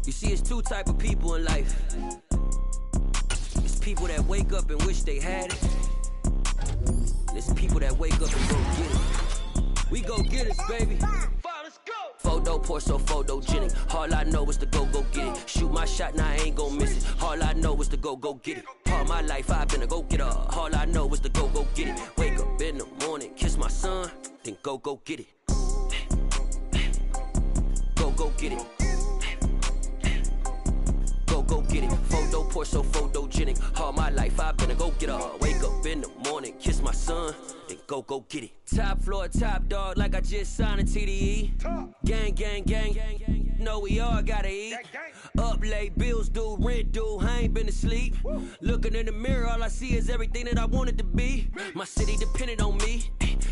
You see, it's two type of people in life. It's people that wake up and wish they had it. It's people that wake up and go get it. We go get it, baby. Let's go. Photo pour so photogenic. All I know is to go get it. Shoot my shot, now I ain't gon' miss it. All I know is to go get it. All my life I've been a go getter. All I know is to go get it. Wake up in the morning, kiss my son, then go get it. Go get it. Go get it. Photo pour so photogenic. All my life I've been a go getter. Wake up in the morning, kiss my son, then go get it. Top floor, top dog, like I just signed a TDE. Gang, gang, gang. Know we all gotta eat. Up late, bills due, rent due. I ain't been asleep. Looking in the mirror, all I see is everything that I wanted to be. My city depended on me.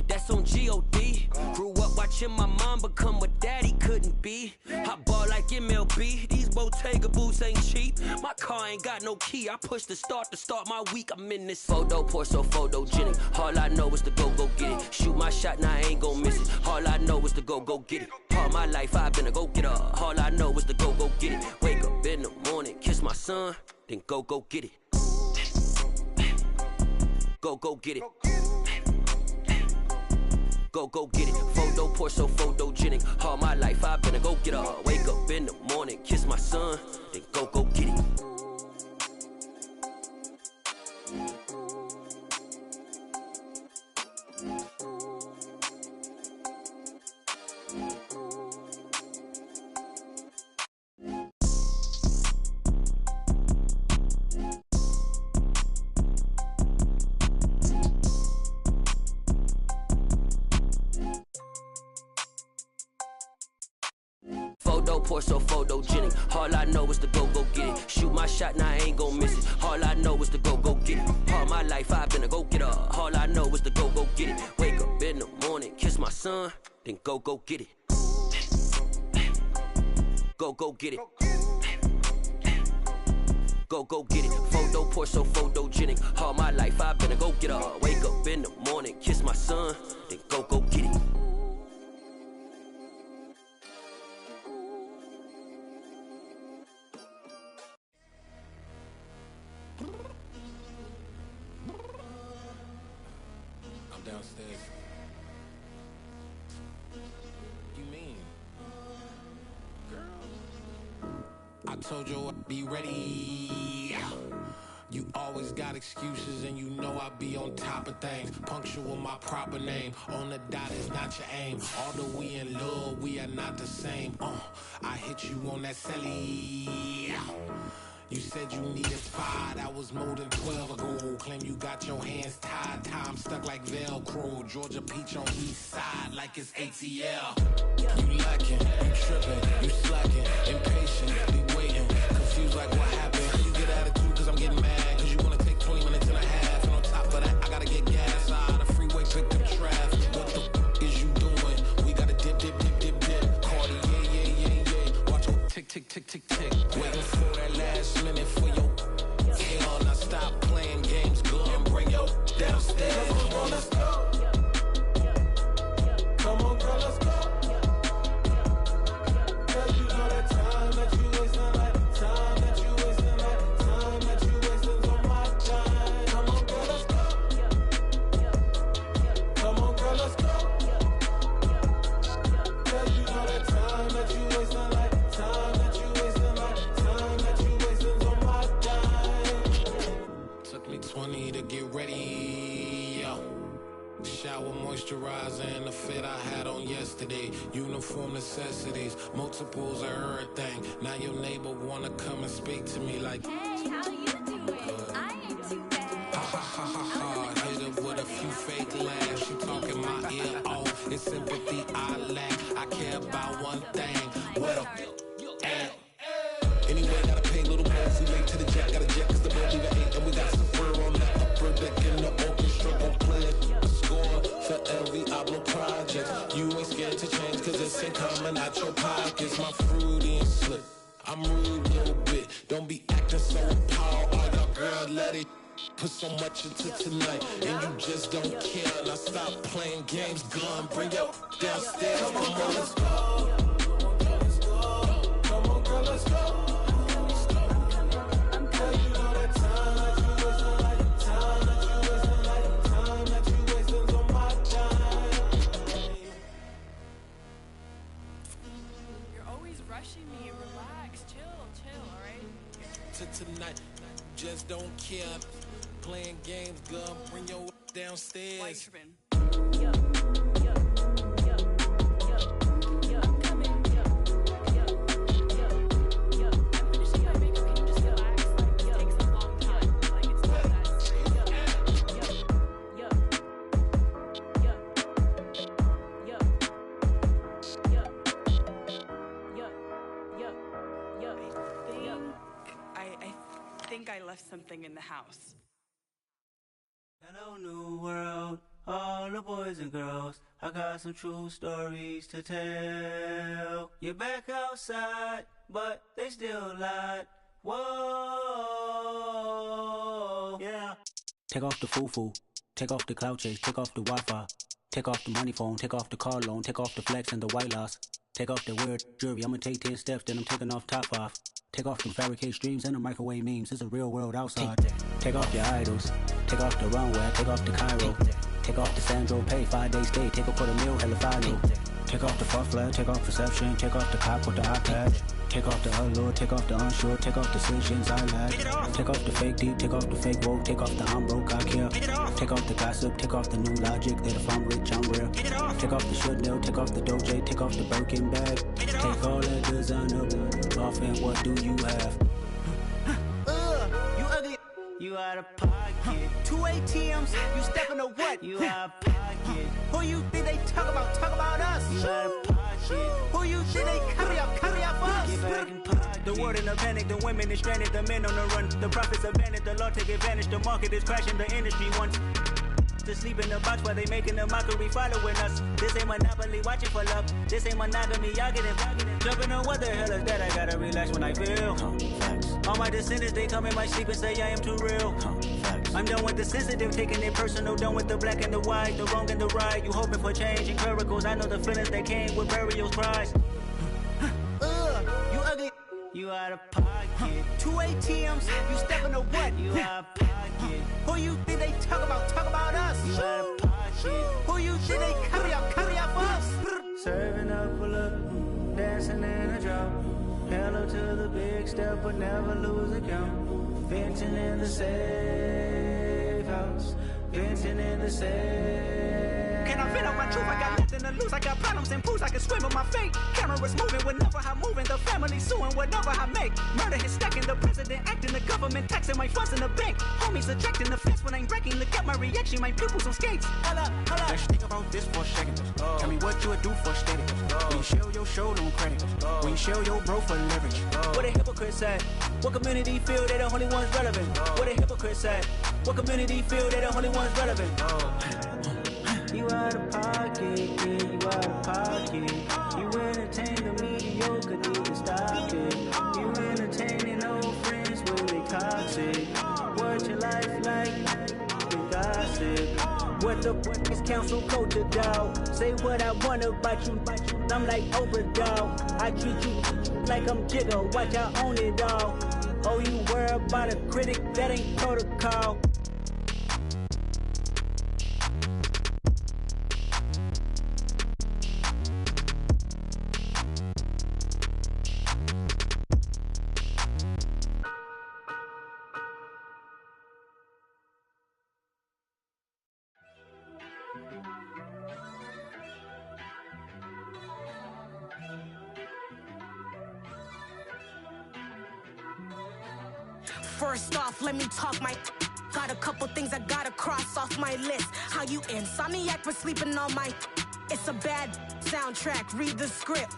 That's on G.O.D. Grew up watching my mom become what daddy couldn't be. I ball like MLB. These Bottega boots ain't cheap. My car ain't got no key. I push the start to start my week. I'm in this photo pour so photogenic. All I know is to go get it. Shoot my shot, now I ain't gon' miss it. All I know is to go get it. All my life I've been a go getter. All I know is to go get it. Wake up in the morning, kiss my son, then go get it. Go get it. Go get it. Photo pour so photogenic. All my life I've been a go getter. Wake up in the morning, kiss my son, then go get it. Photo pour so photogenic. All I know is to go get it. Shoot my shot, now I ain't gon' miss it. All I know is to go get it. All my life I've been a go getter. All I know is to go get it. Wake up in the morning, kiss my son, then go get it. Go get it. Go get it. Photo pour so photogenic. All my life I've been a go getter. Wake up in the morning, kiss my son, then go get it. I'm downstairs. You mean? Girl, I told you I'd be ready. You always got excuses and you know I be on top of things. Punctual my proper name. On the dot is not your aim. Although we in love, we are not the same. I hit you on that celly. You said you needed 5, that was more than 12 ago. Claim you got your hands tied, time stuck like Velcro. Georgia peach on east side like it's ATL. You lacking, you tripping, you slacking, impatient, be waiting, confused like what happened. You get attitude cause I'm getting mad, cause you wanna take 20 minutes and a half. And on top of that, I gotta get gas out of the freeway, pick up traffic. What the is you doing? We gotta dip. Cardi, yeah. Watch your tick. Waiting for that last minute for your hell. Now stop playing games, go and bring your downstairs. Come on, let's go. Come on, girl, let's go. Cause you know that time that you wasting, like time that you wasting, like time that you wasting on my time. Come on, girl, let's go. Come on, girl, let's go. Cause you know that time that you wasting, like time that you wasting, like time that you wasting on my time. Took me 20 to get ready, yo. Shower, moisturizer, and the fit I had on yesterday. Uniform necessities, multiples of everything. Now your neighbor wanna come and speak to me like, hey, how you doing? I ain't too bad. Ha. Hit her with a few fake laughs. She talking my ear off. It's sympathy I lack. I care about one thing. Well, anyway, gotta pay a little more. We late to the jet, got a jet cause the boat leave at 8. And we got some fur on the upper deck in the orchestra. Gon' play a score for every album project. You ain't scared to change cause it's ain't coming out your pockets. My fruity and slick, I'm rude a little bit. Don't be acting so empowered. All y'all girl, let it put so much into tonight. And you just don't care. Now stop playing games, gun, bring your downstairs. Come on, let's go. Come on, girl, let's go. Bring your downstairs. I left something in the house. Hello, new world, all the boys and girls. I got some true stories to tell. You're back outside, but they still lied. Whoa, yeah. Take off the foo-foo, take off the cloud chase, take off the Wi-Fi. Take off the money phone, take off the car loan, take off the flex and the white loss. Take off the weird jewelry, I'ma take 10 steps, then I'm taking off top off. Take off them fabricate streams and the microwave memes. It's a real world outside. Take off your idols. Take off the runway. Take off the Cairo. Take off the Sandro Pay. 5 days stay. Take off for the meal. Hella final. Take off the fuck flag. Take off perception. Take off the cop with the iPad. Take off the allure. Take off the unsure. Take off decisions I lack. Take off the fake deep. Take off the fake woke. Take off the I'm broke. I care. Take off the gossip. Take off the new logic. That if I'm rich, I'm real. Take off the should know. Take off the Doja. Take off the Birkin bag. Take all that designer off and what do you have? You ugly. You out of pocket. 2 ATMs. You stepping to what? You out of pocket. Who you think they talk about? Talk about us. You out of pocket. Who you think they carry up for us? Get back in pocket. The world in a panic. The women is stranded. The men on the run. The profits abandoned. The law take advantage. The market is crashing. The industry wants to sleep in the box while they making a mockery following us. This ain't Monopoly, watching for love. This ain't monogamy, y'all get it. Jumping on what the hell is that? I gotta relax when I feel. All my descendants, they come in my sleep and say I am too real. I'm done with the sensitive, taking it personal. Done with the black and the white, the wrong and the right. You hoping for change and miracles. I know the feelings that came with burial cries. You ugly. You out of pocket. 2 ATMs. You stepping to what? You out of pocket. Who you think they talk about? Talk about us. You out of pocket. Who you think they carry up for us? Serving up a look, dancing in a drop. Hello to the big step, but never lose a count. Venting in the safe house. Venting in the safe. Can I vent out my truth? I got nothing to lose. I got problems and fools. I can swim with my fate. Cameras moving whenever I'm moving. The family suing whatever I make. Murder is stacking. The president acting. The government taxing my funds in the bank. Homies ejecting the fence when I'm breaking. Look at my reaction. My pupils on skates. Hold up. Let's think about this for a second. Tell me what you would do for steady. When you show your show on credit. When you show your bro for leverage. What a hypocrite said. What community feel they the only ones relevant? What a hypocrite said. What community feel they the only ones relevant? You out of pocket, yeah, you out of pocket. You entertain the mediocre, need to stop it. You entertaining old friends when they toxic. What's your life like? The gossip. What the fuck is council culture, dog? Say what I want about you, I'm like overdog. I treat you like I'm Jigga, watch I own it all. Oh, you worry about a critic, that ain't protocol. First off, let me talk my. Got a couple things I gotta cross off my list. How you insomniac for sleeping on my. It's a bad soundtrack, read the script.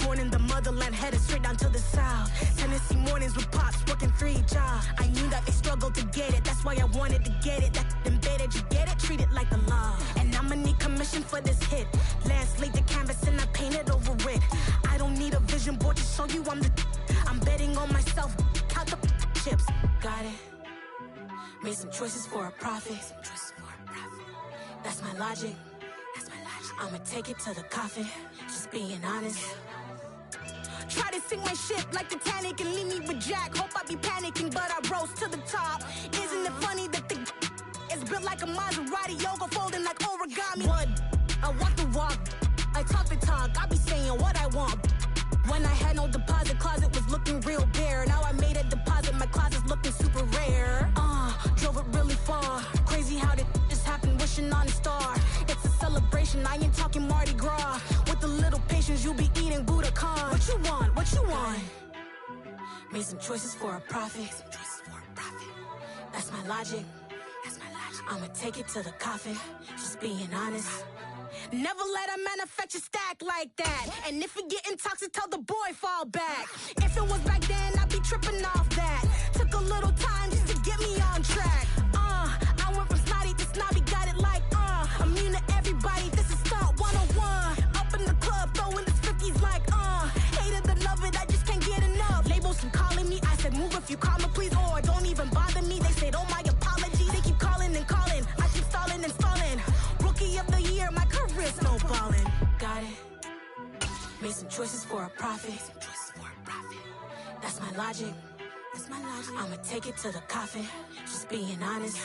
Born in the motherland, headed straight down to the south. Tennessee mornings with pops, working 3 jobs. I knew that they struggled to get it, that's why I wanted to get it. That embedded, you get it, treat it like the law. And I'ma need commission for this hit. Last laid the canvas and I painted over it. I don't need a vision board to show you I'm betting on myself, count the chips. Got it. Made some choices for a profit. That's my logic. I'ma take it to the coffin. Just being honest. Try to sink my ship like Titanic and leave me with Jack. Hope I be panicking, but I rose to the top. Isn't it funny that the is built like a Maserati, yoga folding like origami? What? I walk the walk. I talk the talk. I be saying what I want. When I had no deposit, closet was looking real bare. Now I made a deposit, my closet's looking super rare. drove it really far. Crazy how did this happen, wishing on a star. It's a celebration, I ain't talking Mardi Gras. With a little patience, you'll be eating Budokan. What you want? What you want? Made some choices for a profit. That's my logic. I'ma take it to the coffin. Just being honest. Never let a manufacture stack like that. And if it getting toxic, tell the boy fall back. If it was back then, I'd be tripping off that. Took a little time just to get me on track. I went from snotty to snobby, got it like immune to everybody. This is stunt 101. Up in the club, throwing the 50s like hate it, love it, I just can't get enough. Labels from calling me, I said move if you call me please, or don't even bother me. They said oh my apology. They keep calling and calling, I keep stalling and stalling. Rookie of the year, my career snowballing. Got it. Made some choices for a profit. That's my logic. I'ma take it to the coffin. Just being honest.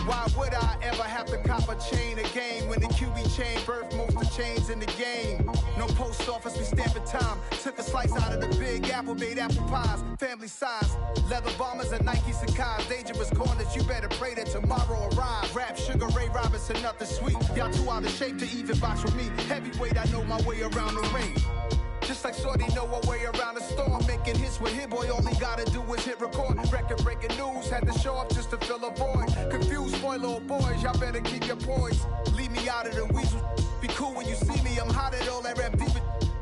Why would I ever have to cop a chain again when the QB chain birthed most of the chains in the game? No post office, we stamping time. Took a slice out of the big apple, made apple pies, family size. Leather bombers and Nike Sacai's. Dangerous corners, you better pray that tomorrow arrives. Rap, Sugar Ray Robinson, nothing sweet. Y'all too out of shape to even box with me. Heavyweight, I know my way around the ring. Just like Shorty know her way around the storm. Making hits with Hit Boy, all he gotta do is hit record. Record breaking news, had to show up just to fill a void. Confused boy, little boys, y'all better keep your poise. Leave me out of the weasel. Be cool when you see me, I'm hot at all that rap deep.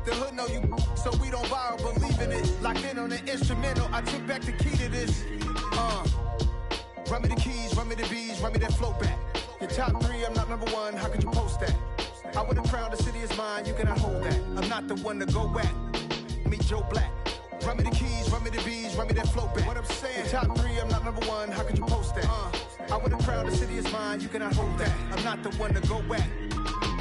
The hood know you, so we don't borrow, believe in it. Locked in on the instrumental, I took back the key to this. Run me the keys, run me the bees, run me that flow back. Your top three, I'm not number one, how could you post that? I would have crowned the city is mine, you cannot hold that. I'm not the one to go back. Meet Joe Black. Run me the keys, run me the bees, run me that flow back. What I'm saying, your top three, I'm not number one, how could you post that? I would have crowned the city is mine, you cannot hold that. I'm not the one to go back.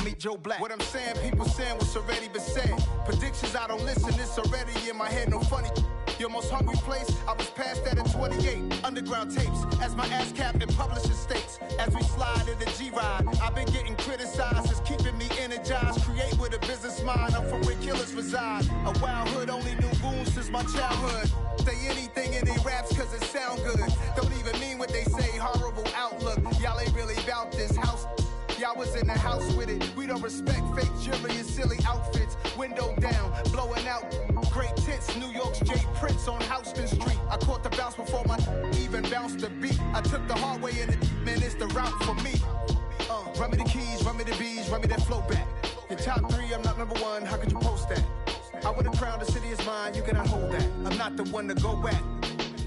Meet Joe Black. What I'm saying, people saying what's already been said. Predictions, I don't listen, it's already in my head, no funny. Your most hungry place, I was past that at 28. Underground tapes, as my ass cap in publishing states. As we slide in the G-Ride, I've been getting criticized, it's keeping me energized. Create with a business mind, I'm from where killers reside. A wild hood, only knew goons since my childhood. Say anything in they raps cause it sound good. Don't even mean what they say, horrible outlook. Y'all ain't really about this house. Y'all was in the house with it. We don't respect fake jewelry and silly outfits. Window down, blowing out great tits. New York's J. Prince on Houston Street. I caught the bounce before my even bounced the beat. I took the hard way in it, man, it's the route for me. Run me the keys, run me the bees, run me that flow back. Your top three, I'm not number one, how could you post that? I would have crowned the city is mine, you cannot hold that. I'm not the one to go back.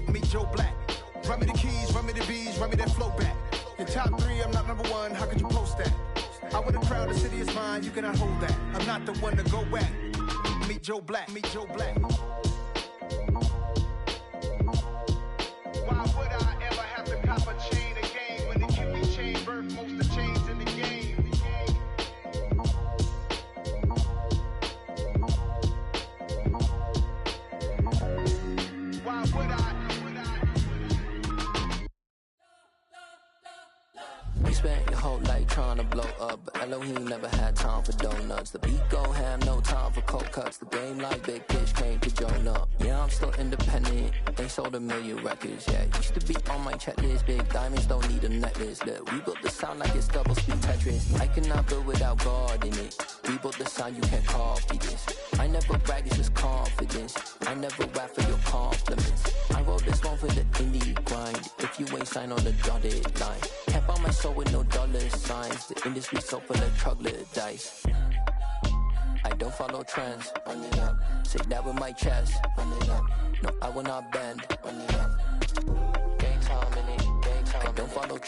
Meet Joe Black. Run me the keys, run me the bees, run me that flow back. Your top three, I'm not number one, how could you post that? I would have crowned the city is mine, you cannot hold that. I'm not the one to go back. Meet Joe Black, meet Joe Black. Why would I ever have to cop a chain again when the QB chain birthed most of the chains in the game? Why would I? You spent your whole life trying to blow up, but Elohim never had time for donuts. The beat go ham, no time for cold cuts. The game like Big Pitch came to Jonah. Yeah, I'm still independent, ain't sold 1 million records yet. Used to be on my checklist, big diamonds don't need a necklace. Look, we built the sound like it's double speed Tetris. I cannot build without God in it. We built the sound, you can't copy this. I never brag, it's just confidence. I never rap for your compliments. I wrote this one for the indie grind. If you ain't signed on the dotted line, can't buy my soul with no dollar signs. The industry so full of troglodytes. I don't follow trends. Run it up. Say that with my chest. Run it up. No, I will not bend. Run it up. Game time in it. Game time. I don't follow trends.